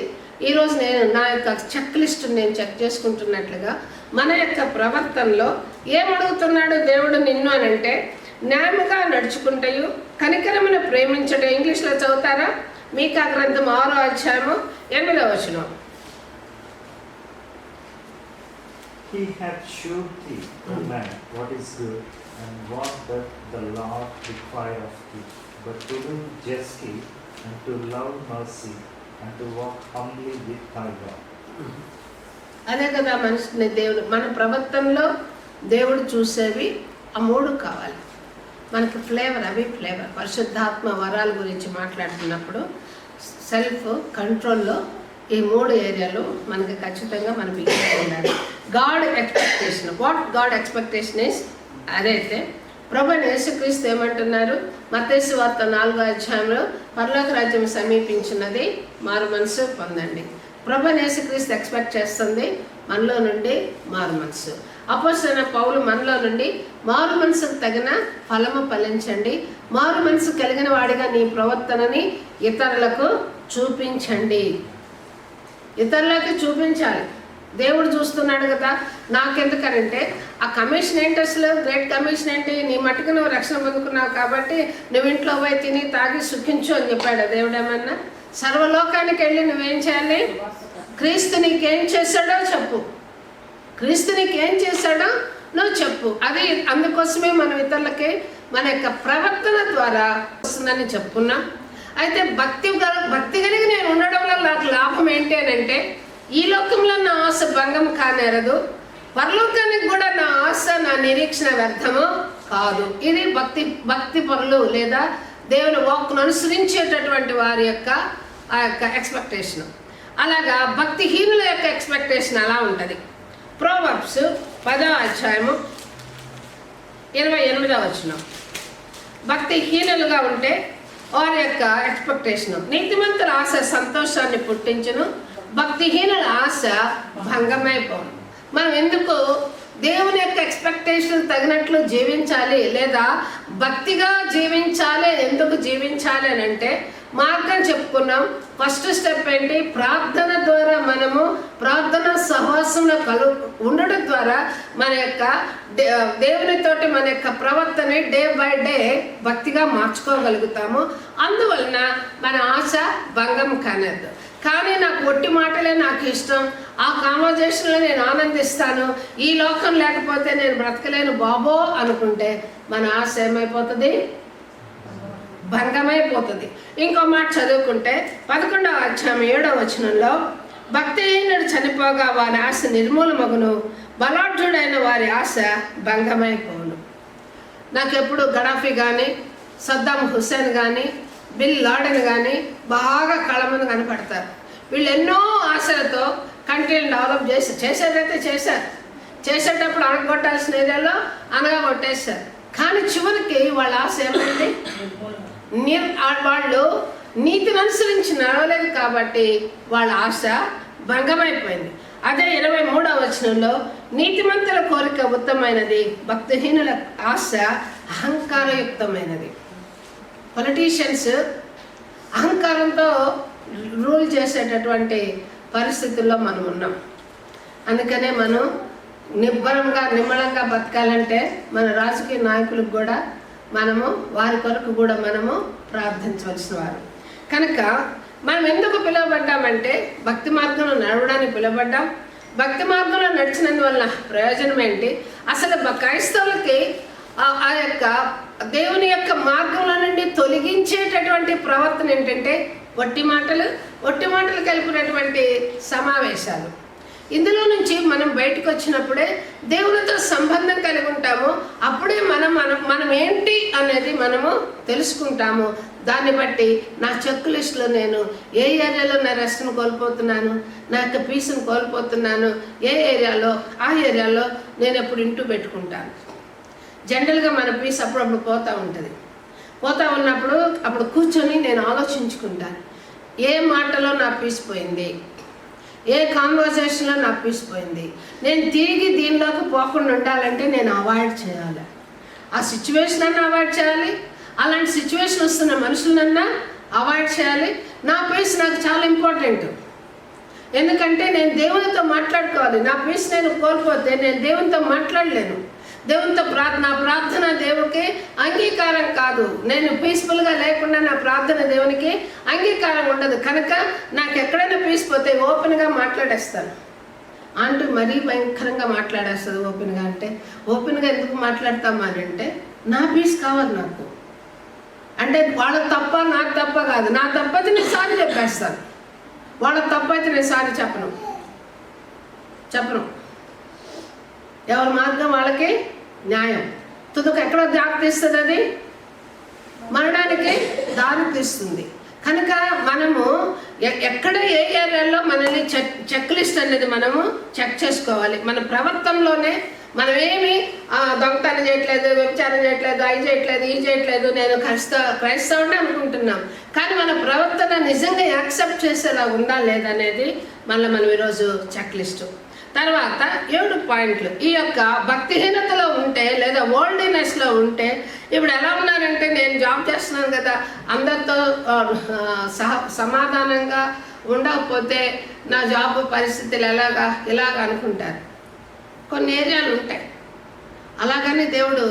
ఈరోజు నేను నా యొక్క చెక్ లిస్ట్ నేను చెక్ చేసుకుంటున్నట్లుగా మన యొక్క ప్రవర్తనలో ఏమడుగుతున్నాడు దేవుడు నిన్ను అని అంటే, న్యాయముగా నడుచుకుంటాయు, కనికరమును ప్రేమించడం. ఇంగ్లీష్లో చదువుతారా? మీకా గ్రంథం 6వ అధ్యాయము 8వ వచనం. He hath shewed thee, O man, what is good, and what doth the Lord require of thee, but to do justly and to love mercy and to walk humbly with thy God. అదే కదా మనిషిని దేవుడు మన ప్రవర్తనలో దేవుడు చూసేవి ఆ 3 కావాలి మనకి. ఫ్లేవర్ పరిశుద్ధాత్మ వరాల గురించి మాట్లాడుతున్నప్పుడు సెల్ఫ్ కంట్రోల్లో ఈ 3 ఏరియాలు మనకి ఖచ్చితంగా మనం ఉండాలి. God expectation, what God expectation is, అదైతే ప్రభువైన యేసుక్రీస్తు ఏమంటున్నారు? మత్తయి సువార్త 4వ అధ్యాయంలో పరలోక రాజ్యం సమీపించినది, మారు మనసు పొందండి. ప్రభువైన యేసుక్రీస్తు ఎక్స్పెక్ట్ చేస్తుంది మనలో నుండి మారు మనసు. అపోస్తలుడైన పౌలు మనలో నుండి మారు మనసుకు తగిన ఫలము ఫలించండి, మారు మనసు కలిగిన వాడిగా నీ ప్రవర్తనని ఇతరులకు చూపించండి. ఇతరులకి చూపించాలి. దేవుడు చూస్తున్నాడు కదా. నాకెందుకనంటే ఆ కమిషన్ ఏంటి, అసలు గ్రేట్ కమిషన్ ఏంటి? నీ మట్టుకు నువ్వు రక్షణ పొందుకున్నావు కాబట్టి నువ్వు ఇంట్లో పోయి తిని తాగి సుఖించు అని చెప్పాడు దేవుడు. ఏమన్నా సర్వలోకానికి వెళ్ళి నువ్వేం చేయాలి? క్రీస్తు నీకేం చేశాడో చెప్పు, క్రీస్తు నీకేం చేశాడో నువ్వు చెప్పు. అది అందుకోసమే మనం ఇతరులకి మన యొక్క ప్రవర్తన ద్వారా వస్తుందని చెప్పుకున్నాం. అయితే భక్తి కలిగి నేను ఉండడం వల్ల నాకు లాభం ఏంటి అని అంటే, ఈ లోకంలో నా ఆశ భంగం కానేరదు, పరలోకానికి కూడా నా ఆశ నా నిరీక్షణ వ్యర్థము కాదు. ఇది భక్తి పరులు లేదా దేవుని వాక్కును అనుసరించేటటువంటి వారి యొక్క ఆ యొక్క ఎక్స్పెక్టేషన్. అలాగా భక్తిహీనుల యొక్క ఎక్స్పెక్టేషన్ అలా ఉంటుంది. ప్రోవర్బ్స్ 10వ అధ్యాయము 28వ వచనం. భక్తిహీనులుగా ఉంటే వారి యొక్క ఎక్స్పెక్టేషన్, నీతిమంతుల ఆశ సంతోషాన్ని పుట్టించును, భక్తిహీనుల ఆశ భంగమైపోను. మనం ఎందుకు దేవుని యొక్క ఎక్స్పెక్టేషన్ తగినట్లు జీవించాలి లేదా భక్తిగా జీవించాలి, ఎందుకు జీవించాలి అని అంటే మార్గం చెప్పుకున్నాం. ఫస్ట్ స్టెప్ ఏంటి? ప్రార్థన ద్వారా మనము ప్రార్థన సహవాసంలో ఉండడం ద్వారా మన యొక్క దేవునితోటి మన యొక్క ప్రవర్తన డే బై డే భక్తిగా మార్చుకోగలుగుతాము. అందువలన మన ఆశ భంగం కానేదు. కానీ నాకు ఒట్టి మాటలే నాకు ఇష్టం, ఆ కాన్వర్జేషన్లో నేను ఆనందిస్తాను, ఈ లోకం లేకపోతే నేను బ్రతకలేను బాబో అనుకుంటే మన ఆశ ఏమైపోతుంది? భంగమైపోతుంది. ఇంకో మాట చదువుకుంటే 11వ అధ్యాయం 7వ వచనంలో, భక్తిహీనుడు చనిపోగా వారి ఆశ నిర్మూలమగును, బలాఢ్యుడైన వారి ఆశ భంగమైపోను. నాకెప్పుడు గడాఫీ కానీ సద్దాం హుస్సేన్ కానీ బిల్ లాడెన్ కానీ బాగా కళ్ళ ముందు కనపడతారు. వీళ్ళు ఎన్నో ఆశలతో కంట్రీని డెవలప్ చేసేదైతే చేసేటప్పుడు అనగొట్టాల్సిన ఏరియాలో అనగొట్టేశారు. కానీ చివరికి వాళ్ళ ఆశ ఏమైంది? వాళ్ళు నీతిని అనుసరించి నడవలేదు కాబట్టి వాళ్ళ ఆశ భంగమైపోయింది. అదే 23వ వచనంలో, నీతిమంతుల కోరిక ఉత్తమైనది, భక్తిహీనుల ఆశ అహంకారయుక్తమైనది. పొలిటీషియన్స్ అహంకారంతో రూల్ చేసేటటువంటి పరిస్థితుల్లో మనం ఉన్నాం. అందుకనే మనం నిమ్మలంగా బతకాలంటే మన రాజకీయ నాయకులకు కూడా మనము వారి కొరకు కూడా మనము ప్రార్థించవలసిన వారు. కనుక మనం ఎందుకు పిలువబడ్డామంటే భక్తి మార్గంలో నడవడానికి పిలువబడ్డాం. భక్తి మార్గంలో నడిచినందువల్ల ప్రయోజనం ఏంటి? అసలు క్రైస్తవులకి ఆ యొక్క దేవుని యొక్క మార్గంలో నుండి తొలగించేటటువంటి ప్రవర్తన ఏంటంటే ఒట్టి మాటలు కలిపినటువంటి సమావేశాలు. ఇందులో నుంచి మనం బయటకు వచ్చినప్పుడే దేవునితో సంబంధం కలిగి ఉంటాము. అప్పుడే మనం ఏంటి అనేది మనము తెలుసుకుంటాము. దాన్ని బట్టి నా చెక్ లిస్టులో నేను ఏ ఏరియాలో నా రెస్ట్ను కోల్పోతున్నాను, నా యొక్క పీస్ను కోల్పోతున్నాను, ఏ ఏరియాలో ఆ ఏరియాలో నేను ఎప్పుడు ఇంటూ పెట్టుకుంటాను. జనరల్గా మన పీస్ అప్పుడప్పుడు పోతూ ఉన్నప్పుడు అప్పుడు కూర్చొని నేను ఆలోచించుకుంటాను, ఏ మాటలో నా పీస్ పోయింది, ఏ కాన్వర్జేషన్లో నా పీస్ పోయింది, నేను తిరిగి దీనిలోకి పోకుండా ఉండాలంటే నేను అవాయిడ్ చేయాలి. ఆ సిచ్యువేషన్ అన్నా అవాయిడ్ చేయాలి, అలాంటి సిచ్యువేషన్ వస్తున్న మనుషులన్నా అవాయిడ్ చేయాలి. నా పీస్ నాకు చాలా ఇంపార్టెంట్. ఎందుకంటే నేను దేవునితో మాట్లాడుకోవాలి. నా పీస్ నేను కోల్పోతే నేను దేవునితో మాట్లాడలేను. దేవునితో నా ప్రార్థన దేవునికి అంగీకారం కాదు. నేను పీస్ఫుల్గా లేకుండా నా ప్రార్థన దేవునికి అంగీకారం ఉండదు. కనుక నాకు ఎక్కడైనా పీస్ పోతే ఓపెన్గా మాట్లాడేస్తాను. అంటూ మరీ భయంకరంగా మాట్లాడేస్తుంది. ఓపెన్గా అంటే ఓపెన్గా ఎందుకు మాట్లాడతామా అని అంటే నా పీస్ కావాలి నాకు. అంటే వాళ్ళ తప్ప నాకు తప్ప కాదు, నా తప్పైతే నేను సారి చెప్పేస్తాను, వాళ్ళ తప్పైతే నేను సారి చెప్పను. ఎవరి మార్గం వాళ్ళకి న్యాయం. తుదకు ఎక్కడో దారి తీస్తుంది, అది మరణానికి దారి తీస్తుంది. కనుక మనము ఎక్కడ ఏ ఏరియాలో మనల్ని చెక్ లిస్ట్ అనేది మనము చెక్ చేసుకోవాలి. మన ప్రవర్తనలోనే మనమేమి దొంగతనం చేయట్లేదు, వ్యభిచారం చేయట్లేదు, అవి చేయట్లేదు, ఈ చేయట్లేదు, నేను క్రైస్తవుడే అనుకుంటున్నాం. కానీ మన ప్రవర్తన నిజంగా యాక్సెప్ట్ చేసేలా ఉందా లేదనేది మళ్ళీ మనం ఈరోజు చెక్ లిస్టు. తర్వాత 7 పాయింట్లు. ఈ యొక్క భక్తిహీనతలో ఉంటే లేదా ఓల్డీనెస్లో ఉంటే, ఇప్పుడు ఎలా ఉన్నారంటే నేను జాబ్ చేస్తున్నాను కదా, అందరితో సమాధానంగా ఉండకపోతే నా జాబ్ పరిస్థితులు ఇలాగ అనుకుంటారు. కొన్ని ఏరియాలు ఉంటాయి. అలాగని దేవుడు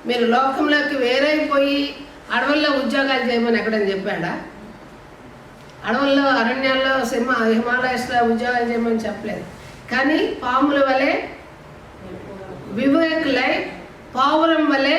మీరు లోకంలోకి వేరైపోయి అడవుల్లో ఉద్యోగాలు చేయమని ఎక్కడని చెప్పాడా? అడవుల్లో, అరణ్యాల్లో, హిమాలయస్లో ఉద్యోగాలు చేయమని చెప్పలేదు. కానీ పాముల వలె వివేకులై, పావురం వలె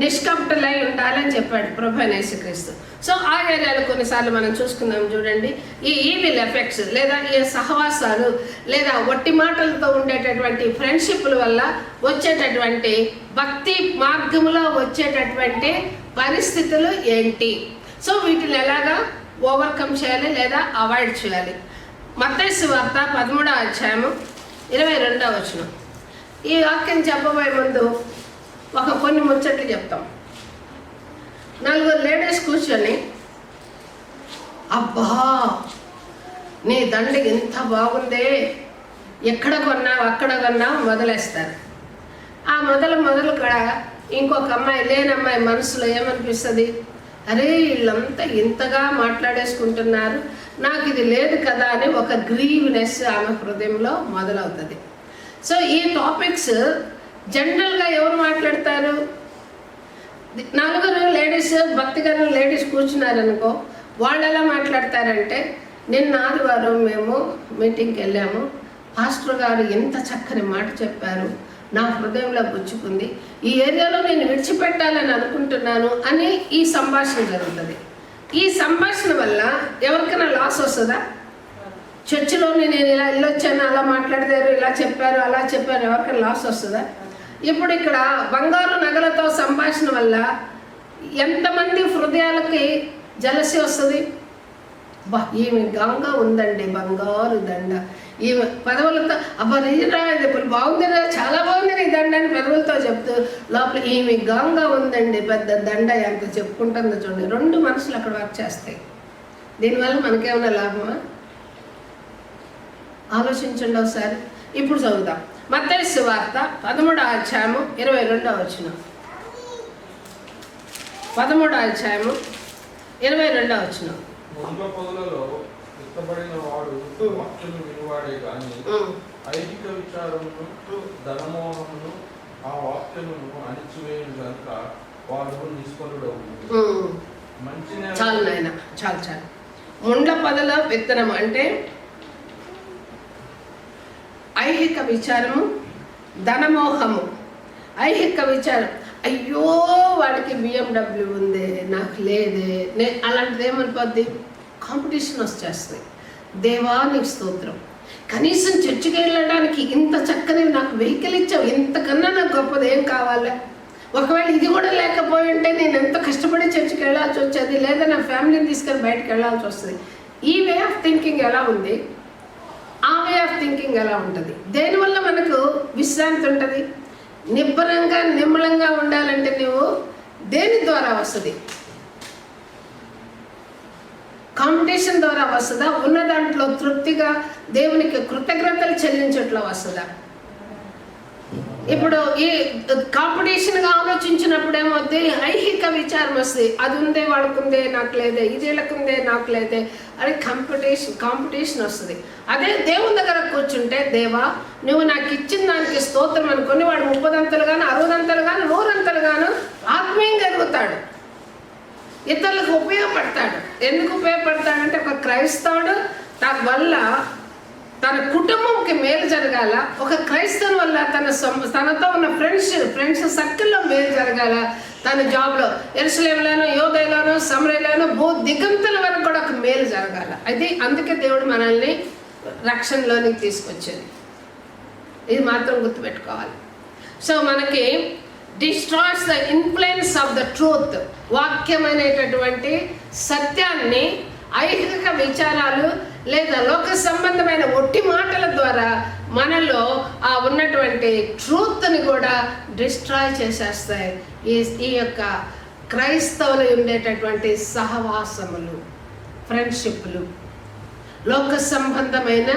నిష్కపటులై ఉండాలని చెప్పాడు ప్రభు అయిన యేసుక్రీస్తు. సో ఆ ఏరియాలో కొన్నిసార్లు మనం చూసుకుందాం. చూడండి, ఈ ఈవిల్ ఎఫెక్ట్స్ లేదా ఈ సహవాసాలు లేదా ఒట్టి మాటలతో ఉండేటటువంటి ఫ్రెండ్షిప్ల వల్ల వచ్చేటటువంటి భక్తి మార్గంలో వచ్చేటటువంటి పరిస్థితులు ఏంటి? సో వీటిని ఎలాగా ఓవర్కమ్ చేయాలి లేదా అవాయిడ్ చేయాలి? మత్తయి సువార్త 13వ అధ్యాయము 22వ వచనం. ఈ వాక్యం చెప్పబోయే ముందు కొన్ని ముచ్చట్లు చెప్తాం. 4 లేడీస్ కూర్చొని, అబ్బా నీ దండ ఎంత బాగుందే, ఎక్కడ కొన్నావు అక్కడ కొన్నావు మొదలేస్తారు. ఆ మొదలు కూడా ఇంకొక అమ్మాయి, లేని అమ్మాయి మనసులో ఏమనిపిస్తుంది? అరే వీళ్ళంతా ఇంతగా మాట్లాడేసుకుంటున్నారు, నాకు ఇది లేదు కదా అని ఒక గ్రీవ్నెస్ ఆమె హృదయంలో మొదలవుతుంది. సో ఈ టాపిక్స్ జనరల్గా ఎవరు మాట్లాడతారు? 4 లేడీస్, భక్తిగల లేడీస్ కూర్చున్నారనుకో, వాళ్ళు ఎలా మాట్లాడతారంటే, నిన్న ఆదివారం మేము మీటింగ్కి వెళ్ళాము, పాస్టర్ గారు ఎంత చక్కని మాట చెప్పారు, నా హృదయంలో గుచ్చుకుంది, ఈ ఏరియాలో నేను విడిచిపెట్టాలని అనుకుంటున్నాను అని ఈ సంభాషణ జరుగుతుంది. ఈ సంభాషణ వల్ల ఎవరికైనా లాస్ వస్తుందా? చర్చిలోని నేను ఇలా వెళ్ళొచ్చాను, అలా మాట్లాడతారు, ఇలా చెప్పారు, అలా చెప్పారు, ఎవరికైనా లాస్ వస్తుందా? ఇప్పుడు ఇక్కడ బంగారు నగలతో సంభాషణ వల్ల ఎంతమంది హృదయాలకి జలసి వస్తుంది? ఈమె గంగ ఉందండి, బంగారు దండ, ఈమె పెదవులతో అబ్బా నిజరా ఇది బాగుందిరా, చాలా బాగుంది నీ దండ అని పెదవులతో చెప్తూ లోపల ఈమె గంగ ఉందండి, పెద్ద దండ ఎంత చెప్పుకుంటుందో చూడండి. 2 మనసులు అక్కడ వర్క్ చేస్తాయి. దీనివల్ల మనకేమైనా లాభమా? ఆలోచించండి ఒకసారి. ఇప్పుడు చదువుదాం. మత్తయి సువార్త 13వ అధ్యాయము 22వ వచనం. 13వ అధ్యాయము 22వ వచనం. ముండ్ల పొదలలో విత్తబడిన వాడు వాక్యము వినువాడే గాని ఐహిక విచారమును ధనమోహమును ఆ వాక్యమును అణిచివేయను గనుక వాడు నిష్ఫలుడవును. చాలు నాయన, చాలు. ముండ్ల పొదల విత్తనం అంటే ఐహిక విచారము, ధనమోహము. ఐహిక విచారం, అయ్యో వాడికి BMW ఉంది, నాకు లేదే, అలాంటిది ఏమనిపోద్ది? కాంపిటీషన్ వచ్చేస్తుంది. దేవానికి స్తోత్రం, కనీసం చర్చికి వెళ్ళడానికి ఇంత చక్కని నాకు వెహికల్ ఇచ్చావు, ఇంతకన్నా నాకు గొప్పది ఏం కావాలి? ఒకవేళ ఇది కూడా లేకపోయి ఉంటే నేను ఎంత కష్టపడి చర్చికి వెళ్ళాల్సి వచ్చేది, లేదా నా ఫ్యామిలీని తీసుకొని బయటకు వెళ్ళాల్సి వస్తుంది. ఈ వే ఆఫ్ థింకింగ్ ఎలా ఉంది? ఆ వే ఆఫ్ థింకింగ్ ఎలా ఉంటుంది? దేనివల్ల మనకు విశ్రాంతి ఉంటుంది? నిబ్బరంగా నిమ్మలంగా ఉండాలంటే నువ్వు దేని ద్వారా వస్తుంది? కాంపిటీషన్ ద్వారా వస్తుందా? ఉన్న దాంట్లో తృప్తిగా దేవునికి కృతజ్ఞతలు చెల్లించట్లో వస్తుందా? ఇప్పుడు ఈ కాంపిటీషన్గా ఆలోచించినప్పుడు ఏమవుతుంది? ఐహిక విచారం వస్తుంది. అది ఉందే వాడుకుందే, నాకు లేదే, ఇది వీళ్ళకుందే, నాకు లేదే అని కాంపిటీషన్ వస్తుంది. అదే దేవుని దగ్గర కూర్చుంటే, దేవా నువ్వు నాకు ఇచ్చిన దానికి స్తోత్రం అనుకుని వాడు 30 అంతలు కానీ 60 అంతలు కానీ 100 అంతలు గాను ఆత్మీయంగా ఎదుగుతాడు, ఇతరులకు ఉపయోగపడతాడు. ఎందుకు ఉపయోగపడతాడంటే ఒక క్రైస్తవుడు వల్ల తన కుటుంబంకి మేలు జరగాల, ఒక క్రైస్తవుని వల్ల తనతో ఉన్న ఫ్రెండ్స్ సర్కిల్లో మేలు జరగాల, తన జాబ్లో యెరూషలేములోను, యోదయలోను, సమరయలోను, దిగంతుల వరకు కూడా ఒక మేలు జరగాల. అది అందుకే దేవుడు మనల్ని రక్షణలోనికి తీసుకొచ్చేది. ఇది మాత్రం గుర్తుపెట్టుకోవాలి. సో మనకి destroys the influence of the truth, వాక్యమైనటువంటి సత్యాన్ని ఐహిక విచారాలు లేదా లోక సంబంధమైన ఒట్టి మాటల ద్వారా మనలో ఆ ఉన్నటువంటి ట్రూత్ని కూడా డిస్ట్రాయ్ చేసేస్తాయి. ఈ యొక్క క్రైస్తవులు ఉండేటటువంటి సహవాసములు, ఫ్రెండ్షిప్లు లోక సంబంధమైన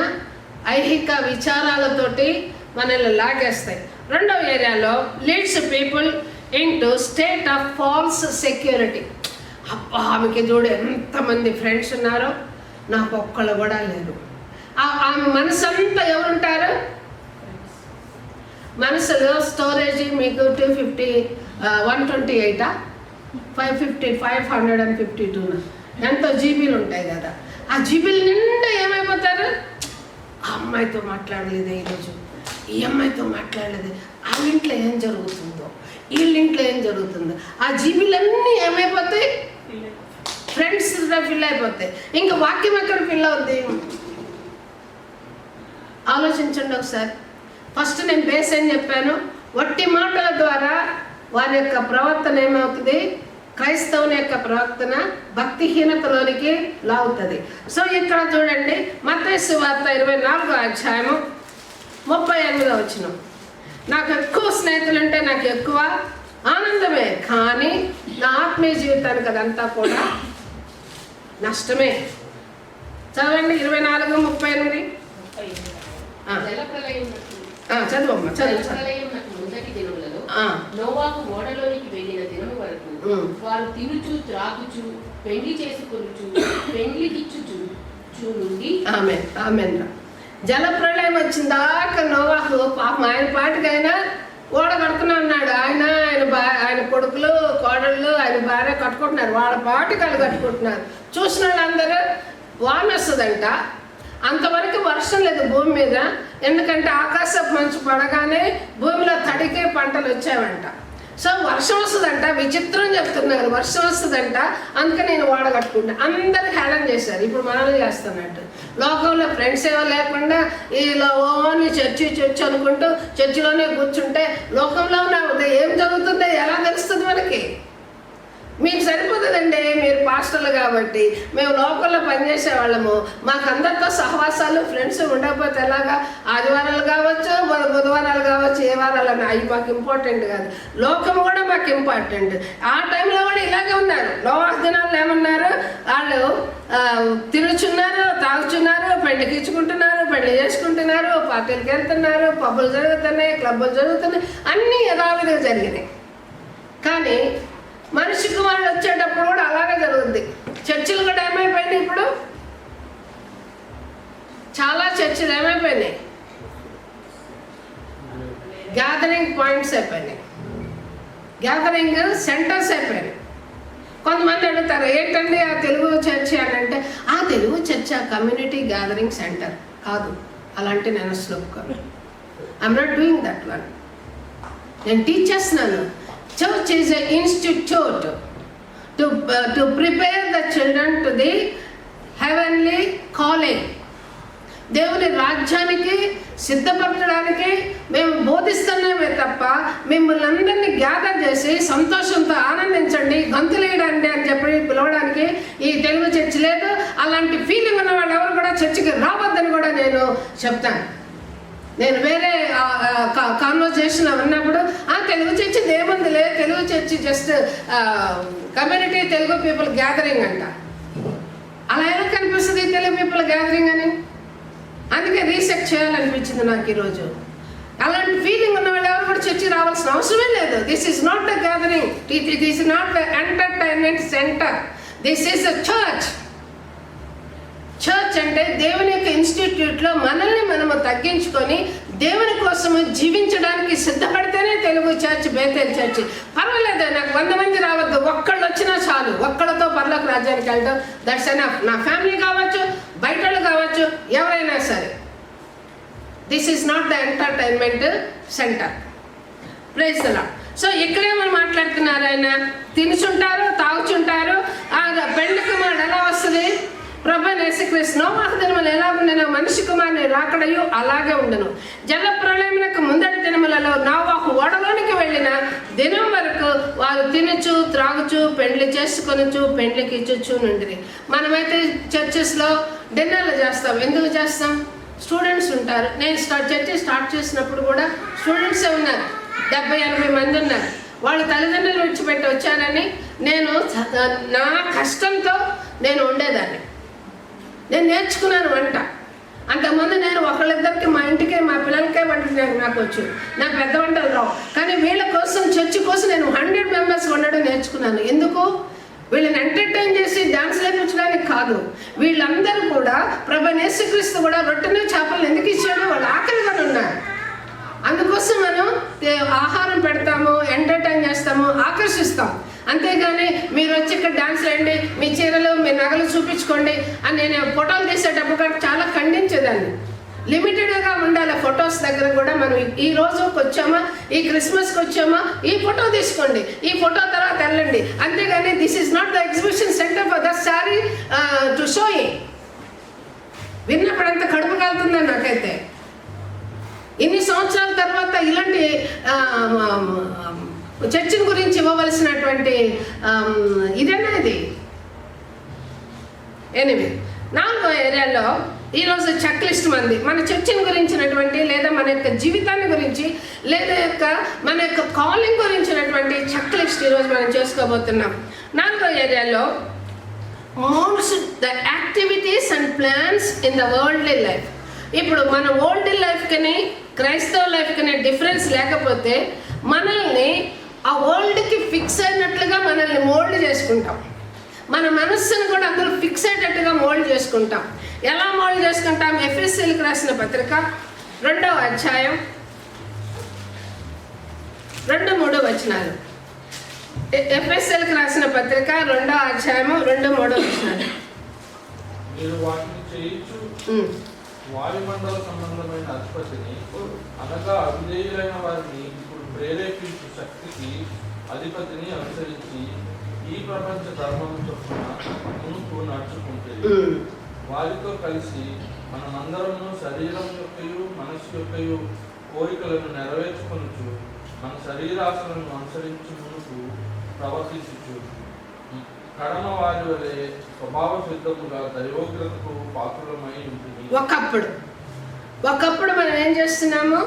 ఐహిక విచారాలతోటి మనల్ని లాగేస్తాయి. రెండవ ఏరియాలో leads people into state of false security. అబ్బా, ఆమెకి చూడు ఎంతమంది ఫ్రెండ్స్ ఉన్నారో, నాకు ఒక్కళ్ళు కూడా లేరు. ఆమె మనసు అంతా ఎవరుంటారు? మనసులో స్టోరేజ్ మీకు 250 128 550 552 ఎంతో జీబీలు ఉంటాయి కదా. ఆ జీబీలు నిండా ఏమైపోతారు? ఆ అమ్మాయితో మాట్లాడలేదు ఈరోజు, ఈ అమ్మాయితో మాట్లాడలేదు, ఆ ఇంట్లో ఏం జరుగుతుందో, వీళ్ళింట్లో ఏం జరుగుతుందో, ఆ జీబీలన్నీ ఏమైపోతాయి? ఫ్రెండ్స్ ఫిల్ అయిపోతాయి. ఇంకా వాక్యం ఎక్కడ ఫిల్ అవుద్ది? ఆలోచించండి ఒకసారి. ఫస్ట్ నేను బేస్ ఏం చెప్పాను, వట్టి మాటల ద్వారా వారి యొక్క ప్రవర్తన ఏమవుతుంది? క్రైస్తవుని యొక్క ప్రవర్తన భక్తిహీనతలోనికి లాగుతుంది. సో ఇక్కడ చూడండి, మత్తయి సువార్త 24వ అధ్యాయము 38వ వచనం. నాకు ఎక్కువ స్నేహితులు అంటే నాకు ఎక్కువ ఆనందమే, కానీ నా ఆత్మీయ జీవితానికి అదంతా కూడా నష్టమే. చదవండి 24:38. చదువమ్మా, చదువు. మొదటి దినములలో నోవాహు ఓడలోనికి వెళ్ళిన దినము వరకు వారు తినుచు, త్రాగుచు, పెండ్లి చేసుకొనుచు, పెండ్లికిచ్చుచు నుండి. ఆమెన్. జల ప్రళయం వచ్చిందాకా నోవాహు పాపం ఆయన పాటికైనా ఓడ కడుతూనే ఉన్నాడు. ఆయన కొడుకులు, కోడళ్ళు, ఆయన భార్య కట్టుకుంటున్నారు, వాళ్ళ పాటికి వాళ్ళు కట్టుకుంటున్నారు. చూసిన వాళ్ళందరూ వాన వస్తుందంట, అంతవరకు వర్షం లేదు భూమి మీద, ఎందుకంటే ఆకాశపు మంచు పడగానే భూమిలో తడికే పంటలు వచ్చాయంట. సో వర్షం వస్తుందంట, విచిత్రం చెప్తున్నారు, వర్షం వస్తుందంట, అందుకే నేను ఓడ కట్టుకుంటా. అందరు హేళన చేశారు. ఇప్పుడు మనల్ని చేస్తున్నట్టు లోకంలో ఫ్రెండ్స్ ఏమో లేకుండా ఇలా ఓన్లీ చర్చి అనుకుంటూ చర్చిలోనే కూర్చుంటే లోకంలో ఏం జరుగుతుందో ఎలా తెలుస్తుంది మనకి? మీకు సరిపోతుందండి, మీరు పాస్టర్లు కాబట్టి. మేము లోకల్లో పనిచేసే వాళ్ళము, మాకు అందరితో సహవాసాలు ఫ్రెండ్స్ ఉండకపోతే ఎలాగా? ఆదివారాలు కావచ్చు, బుధవారాలు కావచ్చు, ఏ వారాలని అవి మాకు ఇంపార్టెంట్ కాదు, లోకం కూడా మాకు ఇంపార్టెంట్. ఆ టైంలో కూడా ఇలాగే ఉన్నారు. నోవాహు దినాల్లో ఏమన్నారు? వాళ్ళు తినుచున్నారు, తాగుచున్నారు, పెళ్లికి ఇచ్చుకుంటున్నారు, పెళ్లి చేసుకుంటున్నారు, పార్టీలకు వెళ్తున్నారు, పబ్బులు జరుగుతున్నాయి, క్లబ్బులు జరుగుతున్నాయి, అన్నీ యథావిధిగా జరిగినాయి. కానీ మనిషి కుమారుడు వచ్చేటప్పుడు కూడా అలాగే జరుగుద్ది. చర్చిలు కూడా ఏమైపోయినాయి? ఇప్పుడు చాలా చర్చిలు ఏమైపోయినాయి? గ్యాదరింగ్ పాయింట్స్ అయిపోయినాయి, గ్యాదరింగ్ సెంటర్స్ అయిపోయినాయి. కొంతమంది అడుగుతారు, ఏంటండి ఆ తెలుగు చర్చి అని అంటే, ఆ Telugu church community gathering centre కాదు. అలాంటి నేను ఒప్పుకోను. I'm not doing that one. నేను టీచ్ చేస్తున్నాను. Church is an institute to prepare the children to the heavenly calling. దేవుని రాజ్యానికి సిద్ధపరచడానికి మేము బోధిస్తున్నామే తప్ప మిమ్మల్ని అందరినీ గ్యాదర్ చేసి సంతోషంతో ఆనందించండి, గంతులేయడండి అని చెప్పి పిలవడానికి ఈ తెలుగు చర్చి లేదు. అలాంటి ఫీలింగ్ ఉన్న వాళ్ళు ఎవరు కూడా చర్చికి రావద్దని కూడా నేను చెప్తాను. నేను వేరే కాన్వర్జేషన్ ఉన్నప్పుడు తెలుగు చర్చి ఏముందిలే, Telugu church just community Telugu people gathering అంట. అలా ఎలా కనిపిస్తుంది తెలుగు పీపుల్ గ్యాదరింగ్ అని? అందుకే రీసెర్చ్ చేయాలనిపించింది నాకు ఈరోజు. అలాంటి ఫీలింగ్ ఉన్న వాళ్ళు ఎవరు కూడా చర్చి రావాల్సిన అవసరమే లేదు. This is not the gathering, this is not the entertainment centre, this is a church. Church అంటే దేవుని యొక్క ఇన్స్టిట్యూట్లో మనల్ని మనము తగ్గించుకొని దేవుని కోసము జీవించడానికి సిద్ధపడితేనే తెలుగు చర్చ్, బేతేల్ చర్చ్. పర్వాలేదు, నాకు 100 మంది రావద్దు, ఒక్కళ్ళు వచ్చినా చాలు. ఒక్కళ్ళతో పరలోక రాజ్యానికి వెళ్ళడం, దట్స్ ఎనఫ్. నా ఫ్యామిలీ కావచ్చు, బయట వాళ్ళు కావచ్చు, ఎవరైనా సరే. This is not the entertainment centre. Praise the lord. So ఇక్కడేమని మాట్లాడుతున్నారు ఆయన? తినుచుంటారు, తాగుచుంటారు. పెండ్లి కుమారుడు ఎలా వస్తుంది? ప్రభువైన యేసుక్రీస్తు నోవాహు దినములు ఎలా ఉండెనో మనిషి కుమారుని రాకడయు అలాగే ఉండను. జల ప్రళయమునకు ముందటి దినములలో నోవాహు ఓడలోనికి వెళ్ళిన దినం వరకు వారు తినచ్చు, త్రాగుచు, పెండ్లి చేసుకొనచ్చు, పెండ్లికి ఇచ్చొచ్చు నుండి. మనమైతే చర్చెస్లో డిన్నర్లు చేస్తాం. ఎందుకు చేస్తాం? స్టూడెంట్స్ ఉంటారు. నేను చర్చ్ స్టార్ట్ చేసినప్పుడు కూడా స్టూడెంట్సే ఉన్నారు. 70-80 మంది ఉన్నారు. వాళ్ళు తల్లిదండ్రులు విడిచిపెట్టి వచ్చారని నేను నా కష్టంతో నేను ఉండేదాన్ని. నేను నేర్చుకున్నాను వంట. అంతకుముందు నేను ఒకళ్ళిద్దరికి మా ఇంటికే, మా పిల్లలకే వంట నాకు వచ్చు. నాకు పెద్ద వంటలు రావు. కానీ వీళ్ళ కోసం, చర్చి కోసం నేను 100 మెంబర్స్ వండడం నేర్చుకున్నాను. ఎందుకు? వీళ్ళని ఎంటర్టైన్ చేసి డాన్స్ నేర్పించడానికి కాదు. వీళ్ళందరూ కూడా ప్రభువైన యేసుక్రీస్తు కూడా రొట్టెను చేపలు ఎందుకు ఇచ్చాడో వాళ్ళు ఆకలిగా ఉన్నారు. అందుకోసం మనం ఆహారం పెడతాము, ఎంటర్టైన్ చేస్తాము, ఆకర్షిస్తాం. అంతేగాని మీరు వచ్చి ఇక్కడ డాన్స్ వేయండి, మీ చీరలు, మీ నగలు చూపించుకోండి అని నేను ఫోటోలు తీసేటప్పుడు చాలా ఖండించేదాన్ని. లిమిటెడ్గా ఉండాలి ఫొటోస్ దగ్గర కూడా. మనం ఈ రోజుకి వచ్చామా, ఈ క్రిస్మస్కి వచ్చామా, ఈ ఫోటో తీసుకోండి, ఈ ఫోటో తర్వాత వెళ్ళండి. అంతేగాని this is not the exhibition centre for the sorry to show it. విన్నప్పుడు అంత కడుపు కాలుతుందని నాకైతే. ఇన్ని సంవత్సరాల తర్వాత ఇలాంటి చర్చిని గురించి ఇవ్వవలసినటువంటి ఇదేనా ఇది? 8. 4వ ఏరియాలో ఈరోజు చెక్ లిస్ట్ మంది మన చర్చిని గురించినటువంటి, లేదా మన యొక్క జీవితాన్ని గురించి, లేదా మన యొక్క కాలింగ్ గురించినటువంటి చెక్ లిస్ట్ ఈరోజు మనం చేసుకోబోతున్నాం. 4వ ఏరియాలో most the activities and plans in the worldly life. ఇప్పుడు మన వరల్డ్ లైఫ్కి క్రైస్తవ లైఫ్కి డిఫరెన్స్ లేకపోతే మనల్ని ఆ వరల్డ్కి ఫిక్స్ అయినట్లుగా మనల్ని మోల్డ్ చేసుకుంటాం. మన మనస్సును కూడా అందులో ఫిక్స్ అయ్యేటట్టుగా మోల్డ్ చేసుకుంటాం. ఎలా మోల్డ్ చేసుకుంటాం? ఎఫెసీయులకు రాసిన పత్రిక 2వ అధ్యాయం 2-3 వచనాలు. ఎఫెసీయులకు రాసిన పత్రిక 2వ అధ్యాయము 2-3 వచనాలు. మీరు వాటిని చేయించు వాయుమండల సంబంధమైన అధిపతిని, అనగా అవిధేయులైన వారిని ఇప్పుడు ప్రేరేపించు శక్తికి అధిపతిని అనుసరించి ఈ ప్రపంచ ధర్మం చొప్పున మునుపు నడుచుకుంటే వారితో కలిసి మనమందరము శరీరం యొక్కయు మనస్సు యొక్కయు కోరికలను నెరవేర్చుకొనుచు మన శరీరాశలను అనుసరించి మునుపు ప్రవర్తించుచు కడమ వారి వలె స్వభావ సిద్ధముగా దైవోగ్రతకు పాత్రులమై ఉంటుంది. ఒకప్పుడు మనం ఏం చేస్తున్నాము?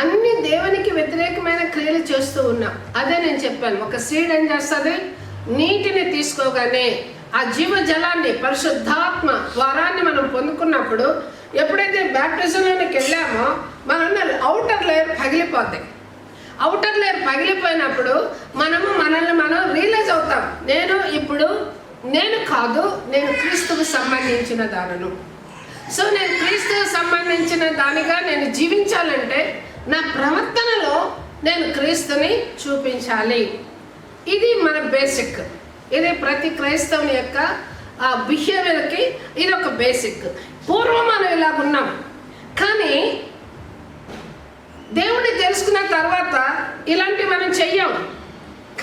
అన్ని దేవునికి వ్యతిరేకమైన క్రియలు చేస్తూ ఉన్నాం. అదే నేను చెప్పాను. ఒక సీడ్ ఏం చేస్తుంది? నీటిని తీసుకోగానే ఆ జీవజలాన్ని, పరిశుద్ధాత్మ వరాన్ని మనం పొందుకున్నప్పుడు, ఎప్పుడైతే బ్యాప్టిజంలోకి వెళ్ళామో మన అవుటర్ లేయర్ పగిలిపోతాయి. అవుటర్ లేయర్ పగిలిపోయినప్పుడు మనల్ని మనం రియలైజ్ అవుతాం. నేను కాదు, నేను క్రీస్తుకు సంబంధించిన దానను. సో నేను క్రీస్తుకు సంబంధించిన దానిగా నేను జీవించాలంటే నా ప్రవర్తనలో నేను క్రీస్తుని చూపించాలి. ఇది మన బేసిక్. ఇది ప్రతి క్రైస్తవుని యొక్క బిహేవియర్కి ఇది ఒక బేసిక్. పూర్వం మనం ఇలాగున్నాం, కానీ దేవుడిని తెలుసుకున్న తర్వాత ఇలాంటివి మనం చెయ్యం.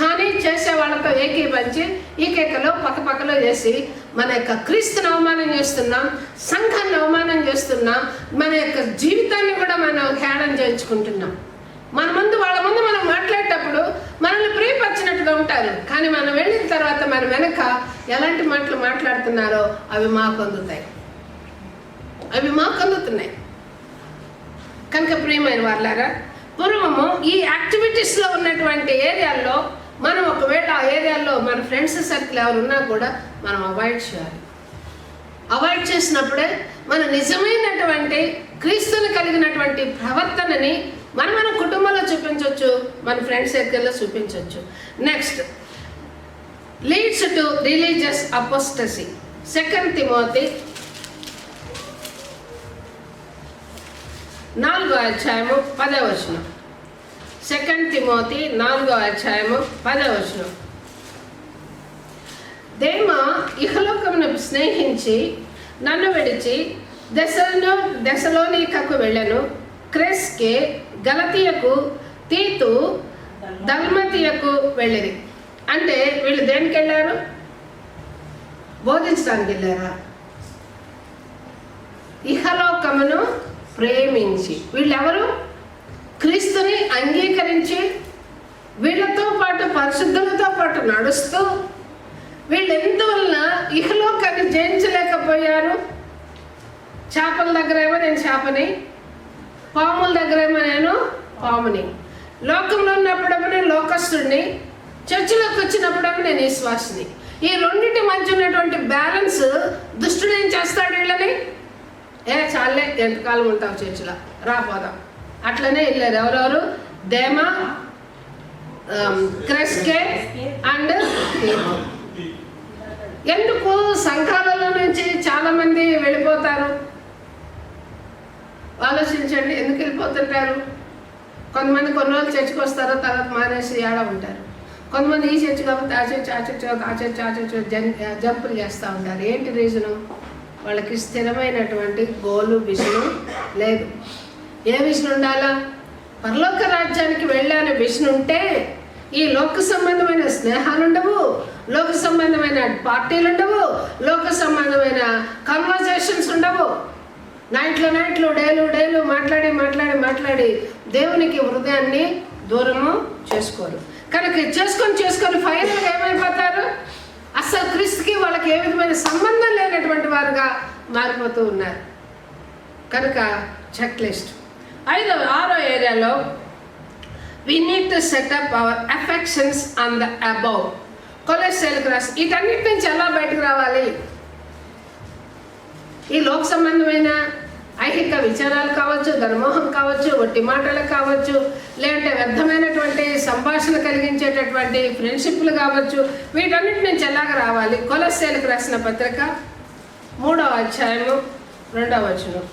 కానీ చేసే వాళ్ళతో ఏకీభవించి ఈ కేకలో పక్కపక్కలో చేసి మన యొక్క క్రీస్తుని అవమానం చేస్తున్నాం, సంఘాన్ని అవమానం చేస్తున్నాం, మన యొక్క జీవితాన్ని కూడా మనం హేళన చేయించుకుంటున్నాం. మన ముందు వాళ్ళ ముందు మనం మాట్లాడేటప్పుడు మనల్ని ప్రియపరిచినట్టుగా ఉంటారు, కానీ మనం వెళ్ళిన తర్వాత మన వెనక ఎలాంటి మాటలు మాట్లాడుతున్నారో అవి మాకు అందుతున్నాయి. కనుక ప్రియమైన వాళ్ళారా, పూర్వము ఈ యాక్టివిటీస్లో ఉన్నటువంటి ఏరియాల్లో మనం ఒకవేళ ఆ ఏరియాలో మన ఫ్రెండ్స్ సర్కిల్ ఎవరు ఉన్నా కూడా మనం అవాయిడ్ చేయాలి. అవాయిడ్ చేసినప్పుడే మన నిజమైనటువంటి క్రీస్తుని కలిగినటువంటి ప్రవర్తనని మన కుటుంబంలో చూపించవచ్చు, మన ఫ్రెండ్స్ సర్కిల్లో చూపించవచ్చు. Next, leads to religious apostasy. 2 Timothy 4వ అధ్యాయము 10వ వచనం. 2 తిమోతి 4వ అధ్యాయము 10వ వచనం. దేమ ఇహలోకమును స్నేహించి నన్ను విడిచి దెసలోనికకు వెళ్ళెను. క్రెస్కే, గలతీయకు, తీతు, దల్మతీయకు వెళ్ళిరి. అంటే వీళ్ళు దేనికి వెళ్ళారు? బోధించడానికి వెళ్ళారా? ఇహలోకమును ప్రేమించి. వీళ్ళెవరు? క్రీస్తుని అంగీకరించి వీళ్ళతో పాటు పరిశుద్ధులతో పాటు నడుస్తూ వీళ్ళు ఎందువలన ఇహలోకాన్ని జయించలేకపోయారు? చేపల దగ్గరేమో నేను చేపని, పాముల దగ్గరేమో నేను పాముని, లోకంలో ఉన్నప్పుడేమో నేను లోకస్తుడిని, చర్చిలోకి వచ్చినప్పుడేమో నేను విశ్వాసిని. ఈ రెండింటి మధ్య ఉన్నటువంటి బ్యాలెన్స్ దుష్టుడు ఏం చేస్తాడు? వీళ్ళని చాలే ఎంతకాలం ఉంటావు చర్చిలో, రాపోదాం అట్లనే వెళ్ళారు. ఎవరెవరు? దేమా, క్రెస్కే అండ్ ఎందుకు సంఘాలలో నుంచి చాలా మంది వెళ్ళిపోతారు? ఆలోచించండి, ఎందుకు వెళ్ళిపోతుంటారు? కొంతమంది కొన్ని రోజులు చర్చికి వస్తారు, తర్వాత మానేసి ఏడ ఉంటారు. కొంతమంది ఈ చర్చి కాబట్టి ఆ చర్చి, ఆ చర్చి, ఆ చర్చి, ఆ చర్చి జంపులు చేస్తూ ఉంటారు. ఏంటి రీజను? వాళ్ళకి స్థిరమైనటువంటి గోలు, విజన్ లేదు. ఏ విజన్ ఉండాలా? పరలోక రాజ్యానికి వెళ్ళాలనే విజన్ ఉంటే ఈ లోక సంబంధమైన స్నేహాలు ఉండవు, లోక సంబంధమైన పార్టీలు ఉండవు, లోక సంబంధమైన కన్వర్జేషన్స్ ఉండవు. నైట్లు డేలు మాట్లాడి దేవునికి హృదయాన్ని దూరము చేసుకోరు. కనుక చేసుకొని ఫైనల్గా ఏమైపోతారు? అసలు క్రీస్తుకి వాళ్ళకి ఏ విధమైన సంబంధం లేనటువంటి వారుగా మారిపోతూ ఉన్నారు. కనుక చెక్ లిస్ట్. 6వ ఏరియాలో we need to set up our affections on the above. కొలెస్ట్రాల్కి రాసి వీటన్నిటి నుంచి ఎలా బయటకు రావాలి? ఈ లోక సంబంధమైన ఐహిక విచారాలు కావచ్చు, ధర్మోహం కావచ్చు, ఒట్టి మాటలు కావచ్చు, లేదంటే వ్యర్థమైనటువంటి సంభాషణ కలిగించేటటువంటి ఫ్రెండ్షిప్లు కావచ్చు, వీటన్నిటి నుంచి ఎలాగ రావాలి? కొలెస్ట్రాల్కి రాసిన పత్రిక 3వ అధ్యాయము 2వ వచనం.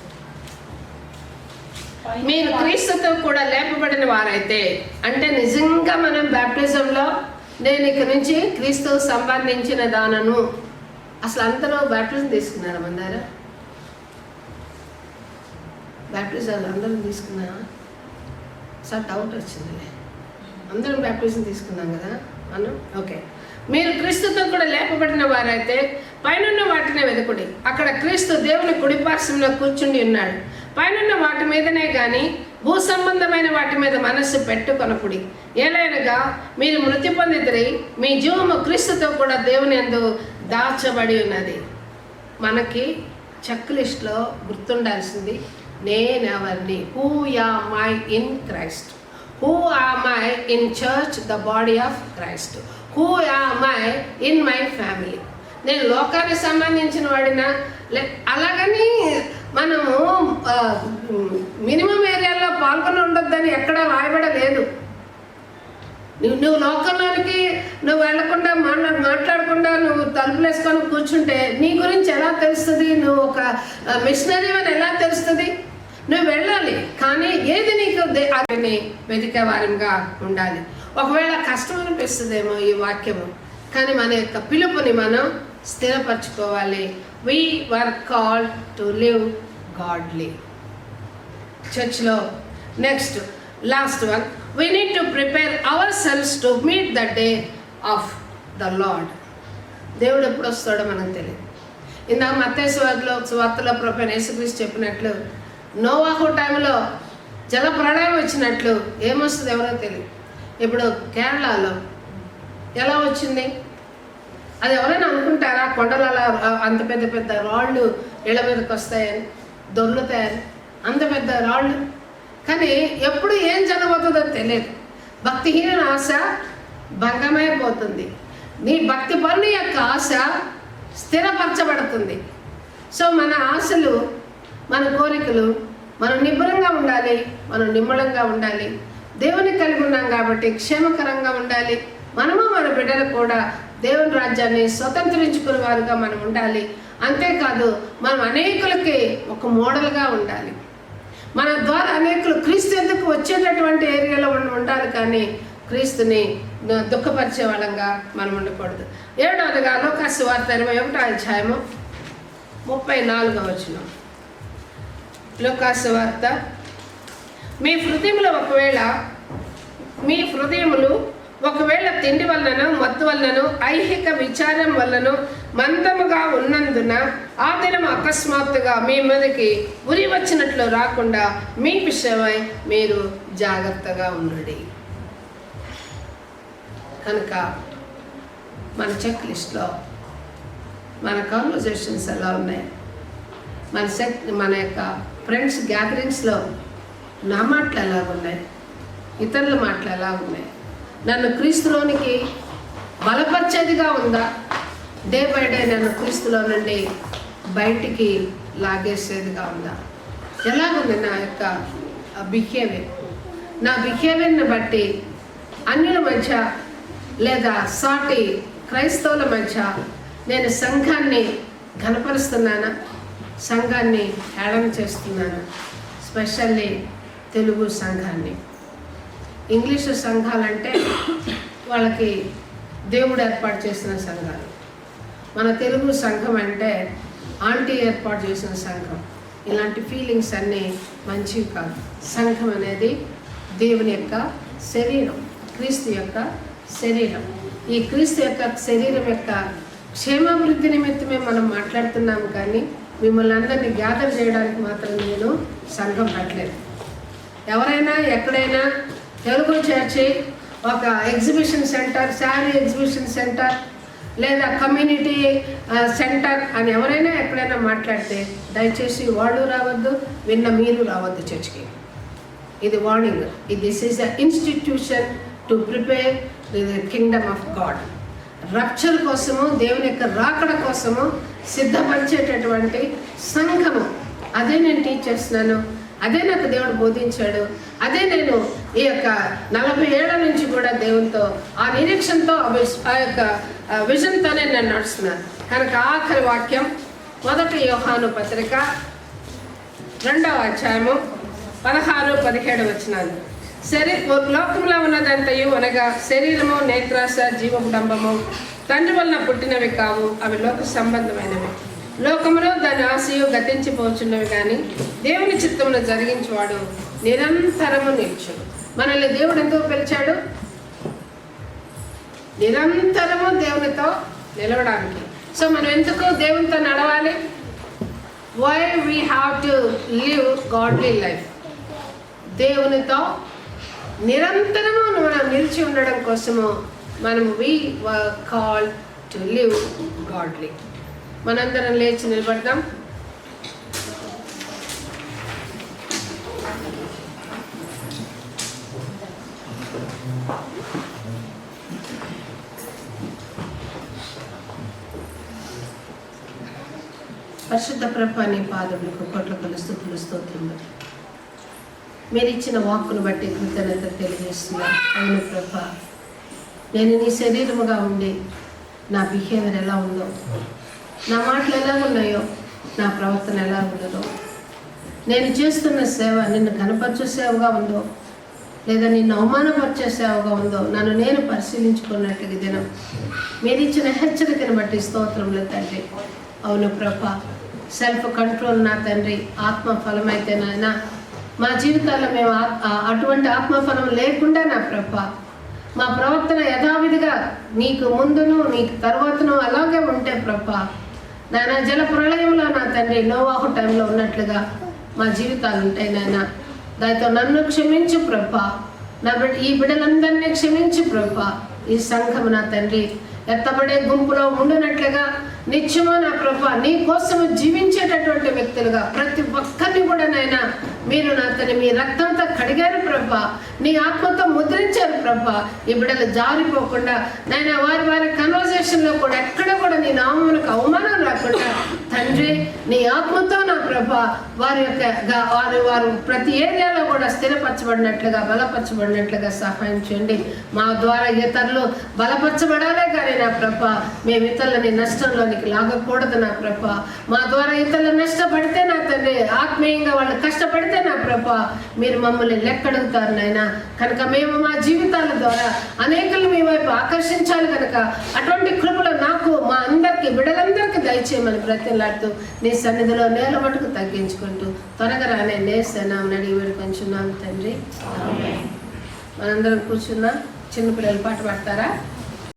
మీరు క్రీస్తుతో కూడా లేపబడిన వారైతే, అంటే నిజంగా మనం బ్యాప్టిజంలో నేను ఇక నుంచి క్రీస్తు సంబంధించిన దానను. అసలు అందరూ బ్యాప్టిజం తీసుకున్నారా? మందారా బ్యాప్టిజాలు అందరం తీసుకున్నారా? సార్ డౌట్ వచ్చింది. అందరం బ్యాప్టిజం తీసుకున్నాం కదా మనం. ఓకే. మీరు క్రీస్తుతో కూడా లేపబడిన వారైతే పైనున్న వాటినే వెతుకుడి, అక్కడ క్రీస్తు దేవుని కుడిపార్శ్వంలో కూర్చుండి ఉన్నాడు. పైనున్న వాటి మీదనే కానీ భూ సంబంధమైన వాటి మీద మనస్సు పెట్టుకొనకుడి. ఏలైనగా మీరు మృతి పొందితిరి, మీ జీవము క్రీస్తుతో కూడా దేవుని యందు దాచబడి ఉన్నది. మనకి చెక్ లిస్ట్లో గుర్తుండాల్సింది నేనెవరిని? Who am I in Christ? Who am I in church, the body of Christ? Who am I in my family? నేను లోకానికి సంబంధించిన వాడినా? అలాగని మనము మినిమం ఏరియాలో పాల్గొని ఉండొద్దని ఎక్కడా రాయబడలేదు. నువ్వు లోకంలోనికి నువ్వు వెళ్లకుండా మాట్లాడకుండా నువ్వు తలుపులు వేసుకొని కూర్చుంటే నీ గురించి ఎలా తెలుస్తుంది? నువ్వు ఒక మిషనరీ అని ఎలా తెలుస్తుంది? నువ్వు వెళ్ళాలి, కానీ ఏది నీకు అతన్ని వెతికే వారంగా ఉండాలి. ఒకవేళ కష్టం అనిపిస్తుందేమో ఈ వాక్యము, కానీ మన యొక్క పిలుపుని మనం స్థిరపరచుకోవాలి. We were called to live godly. చర్చ్లో next last one, we need to prepare ourselves to meet the day of the Lord. దేవుడు ఎప్పుడు వస్తాడో మనకు తెలియదు. ఇందాక మత్తయి సువార్తలో ప్రభువైన యేసుక్రీస్తు చెప్పినట్లు నోవాహు టైంలో జల ప్రళయం వచ్చినట్లు ఏమొస్తుంది ఎవరో తెలియదు. ఇప్పుడు కేరళలో ఎలా వచ్చింది? అది ఎవరైనా అనుకుంటారా? కొండలు అలా అంత పెద్ద పెద్ద రాళ్ళు ఇళ్ళ మీదకి వస్తాయని, దొర్లుతాయని, అంత పెద్ద రాళ్ళు. కానీ ఎప్పుడు ఏం జరగబోతుందో తెలియదు. భక్తిహీన ఆశ భంగమైపోతుంది. నీ భక్తి పరుని యొక్క ఆశ స్థిరపరచబడుతుంది. సో మన ఆశలు, మన కోరికలు, మనం నిబ్బరంగా ఉండాలి, మనం నిమ్మలంగా ఉండాలి. దేవుని కలిగి ఉన్నాం కాబట్టి క్షేమకరంగా ఉండాలి. మనము మన బిడ్డలు కూడా దేవుని రాజ్యాన్ని స్వతంత్రించుకునే వారుగా మనం ఉండాలి. అంతేకాదు మనం అనేకులకి ఒక మోడల్గా ఉండాలి. మన ద్వారా అనేకులు క్రీస్తు ఎందుకు వచ్చేటటువంటి ఏరియాలో మనం ఉండాలి, కానీ క్రీస్తుని దుఃఖపరిచే వాళ్ళంగా మనం ఉండకూడదు. 7వదిగా లూకాసు వార్త 21వ అధ్యాయము 34వ వచనం. లూకాసు వార్త మీ హృదయములు ఒకవేళ తిండి వలనను మత్తు వలనను ఐహిక విచారం వలనను మందముగా ఉన్నందున ఆ దినం అకస్మాత్తుగా మీ మీదకి ఉరి వచ్చినట్లు రాకుండా మీ విషయమై మీరు జాగ్రత్తగా ఉండండి. కనుక మన చెక్ లిస్ట్లో మన కాన్వర్జేషన్స్ ఎలా ఉన్నాయి, మన యొక్క ఫ్రెండ్స్ గ్యాదరింగ్స్లో నా మాటలు ఎలా ఉన్నాయి, ఇతరుల మాటలు ఎలా ఉన్నాయి, నన్ను క్రీస్తులోనికి బలపరిచేదిగా ఉందా, డే బై డే నన్ను క్రీస్తులో నుండి బయటికి లాగేసేదిగా ఉందా, ఎలాగుంది నా యొక్క బిహేవియర్. నా బిహేవియర్ని బట్టి అన్యుల మధ్య లేదా సాటి క్రైస్తవుల మధ్య నేను సంఘాన్ని ఘనపరుస్తున్నానా, సంఘాన్ని హేళన చేస్తున్నానా, స్పెషల్లీ తెలుగు సంఘాన్ని. ఇంగ్లీషు సంఘాలంటే వాళ్ళకి దేవుడు ఏర్పాటు చేసిన సంఘాలు, మన తెలుగు సంఘం అంటే ఆంటీ ఏర్పాటు చేసిన సంఘం. ఇలాంటి ఫీలింగ్స్ అన్నీ మంచివి కాదు. సంఘం అనేది దేవుని యొక్క శరీరం, క్రీస్తు యొక్క శరీరం. ఈ క్రీస్తు యొక్క శరీరం యొక్క క్షేమాభివృద్ధి నిమిత్తమే మనం మాట్లాడుతున్నాము, కానీ మిమ్మల్ని అందరినీ గ్యాదర్ చేయడానికి మాత్రం నేను సంఘం పెట్టలేదు. ఎవరైనా ఎక్కడైనా తెలుగు చర్చి ఒక exhibition centre, sari exhibition centre లేదా కమ్యూనిటీ సెంటర్ అని ఎవరైనా ఎక్కడైనా మాట్లాడితే దయచేసి వాళ్ళు రావద్దు, విన్న మీరు రావద్దు చర్చికి. ఇది warning. This is a institution to prepare the Kingdom of God. Rupture కోసము, దేవుని యొక్క రాకడ కోసము సిద్ధపరిచేటటువంటి సంఘము. అదే నేను టీచ్ చేస్తున్నాను, అదే నాకు దేవుడు బోధించాడు, అదే నేను ఈ యొక్క 40 ఏళ్ల నుంచి కూడా దేవునితో ఆ నిరీక్షణతో ఆ యొక్క విజన్తోనే నేను నడుస్తున్నాను. కనుక ఆఖరి వాక్యం 1 యోహాను పత్రిక 2వ అధ్యాయము 16-17 వచనాలు. లోకంలో ఉన్నదంతయు అనగా శరీరము, నేత్రాశ, జీవడంబము తండ్రి వలన పుట్టినవి కావు, అవి లోక సంబంధమైనవి. లోకములో దాని ఆశయు గతించిపోచున్నవి, కానీ దేవుని చిత్తమును జరిగించేవాడు నిరంతరము నిలిచును. మనల్ని దేవుడు ఎందుకు పిలిచాడు? నిరంతరము దేవునితో నిలవడానికి. సో మనం ఎందుకు దేవునితో నడవాలి? Why we have to live godly life. దేవునితో నిరంతరము మనం నిలిచి ఉండడం కోసము మనం we were called to live godly. మనందరం లేచి నిలబడదాం. పరిశుద్ధ ప్రభా, నీ పాదములకు కోట్ల స్తుతులు స్తోత్రములు. మీరు ఇచ్చిన వాక్కును బట్టి కృతజ్ఞత తెలియజేస్తున్నాను. అవును ప్రభా, నేను నీ శరీరముగా ఉండి నా బిహేవియర్ ఎలా ఉందో, నా మాటలు ఎలా ఉన్నాయో, నా ప్రవర్తన ఎలా ఉన్నదో, నేను చేస్తున్న సేవ నిన్ను కనపరిచే సేవగా ఉందో లేదా నిన్ను అవమానపరిచే సేవగా ఉందో నన్ను నేను పరిశీలించుకున్నట్టుగా దినం మీరు ఇచ్చిన హెచ్చరికను బట్టి స్తోత్రములు తండ్రి. అవును ప్రభా, సెల్ఫ్ కంట్రోల్ నా తండ్రి ఆత్మఫలం అయితే నాయన మా జీవితాల్లో మేము అటువంటి ఆత్మఫలం లేకుండా నా ప్రభా మా ప్రవర్తన యథావిధిగా నీకు ముందును నీకు తర్వాతను అలాగే ఉంటే ప్రభా నాయన జల ప్రళయంలో నా తండ్రి నోవాహు టైంలో ఉన్నట్లుగా మా జీవితాలు ఉంటాయి నాయన. దానితో నన్ను క్షమించు ప్రభా, ఈ బిడ్డలందరినీ క్షమించు ప్రభా. ఈ సంఘం నా తండ్రి ఎత్తబడే గుంపులో ఉండునట్లుగా నిత్యమో నా ప్రభా నీ కోసము జీవించేటటువంటి వ్యక్తులుగా ప్రతి ఒక్కరిని కూడా నాయన మీరు నా తను మీ రక్తంతో కడిగారు ప్రభా, నీ ఆత్మతో ముద్రించారు ప్రభా. ఈ బిడ్డలు జారిపోకుండా నాయన వారి కన్వర్జేషన్లో కూడా ఎక్కడ కూడా నీ నామమునకు అవమానం రాకుండా తండ్రి నీ ఆత్మతో నా ప్రభా వారు ప్రతి ఏరియాలో కూడా స్థిరపరచబడినట్లుగా బలపరచబడినట్లుగా సహాయం చేయండి. మా ద్వారా ఇతరులు బలపరచబడాలే కానీ నా ప్రభా మేము ఇతరులని నష్టంలోనికి లాగకూడదు నా ప్రభా. మా ద్వారా ఇతరులు నష్టపడితే నా తండ్రి ఆత్మీయంగా వాళ్ళు కష్టపడితే పెడితే నా ప్రభా మీరు మమ్మల్ని లెక్కడుగుతారు నాయన. కనుక మేము మా జీవితాల ద్వారా అనేకులు మీ వైపు ఆకర్షించాలి కనుక అటువంటి కృపలు నాకు మా అందరికీ బిడ్డలందరికీ దయచేయమని బ్రతిలాడుతూ నీ సన్నిధిలో నేల మటుకు తగ్గించుకుంటూ త్వరగా రానే నేస్తున్నామని అడిగి వేడుకొంచున్నాం తండ్రి. మనందరం కూర్చున్నా. చిన్నపిల్లలు పాట పాడతారా?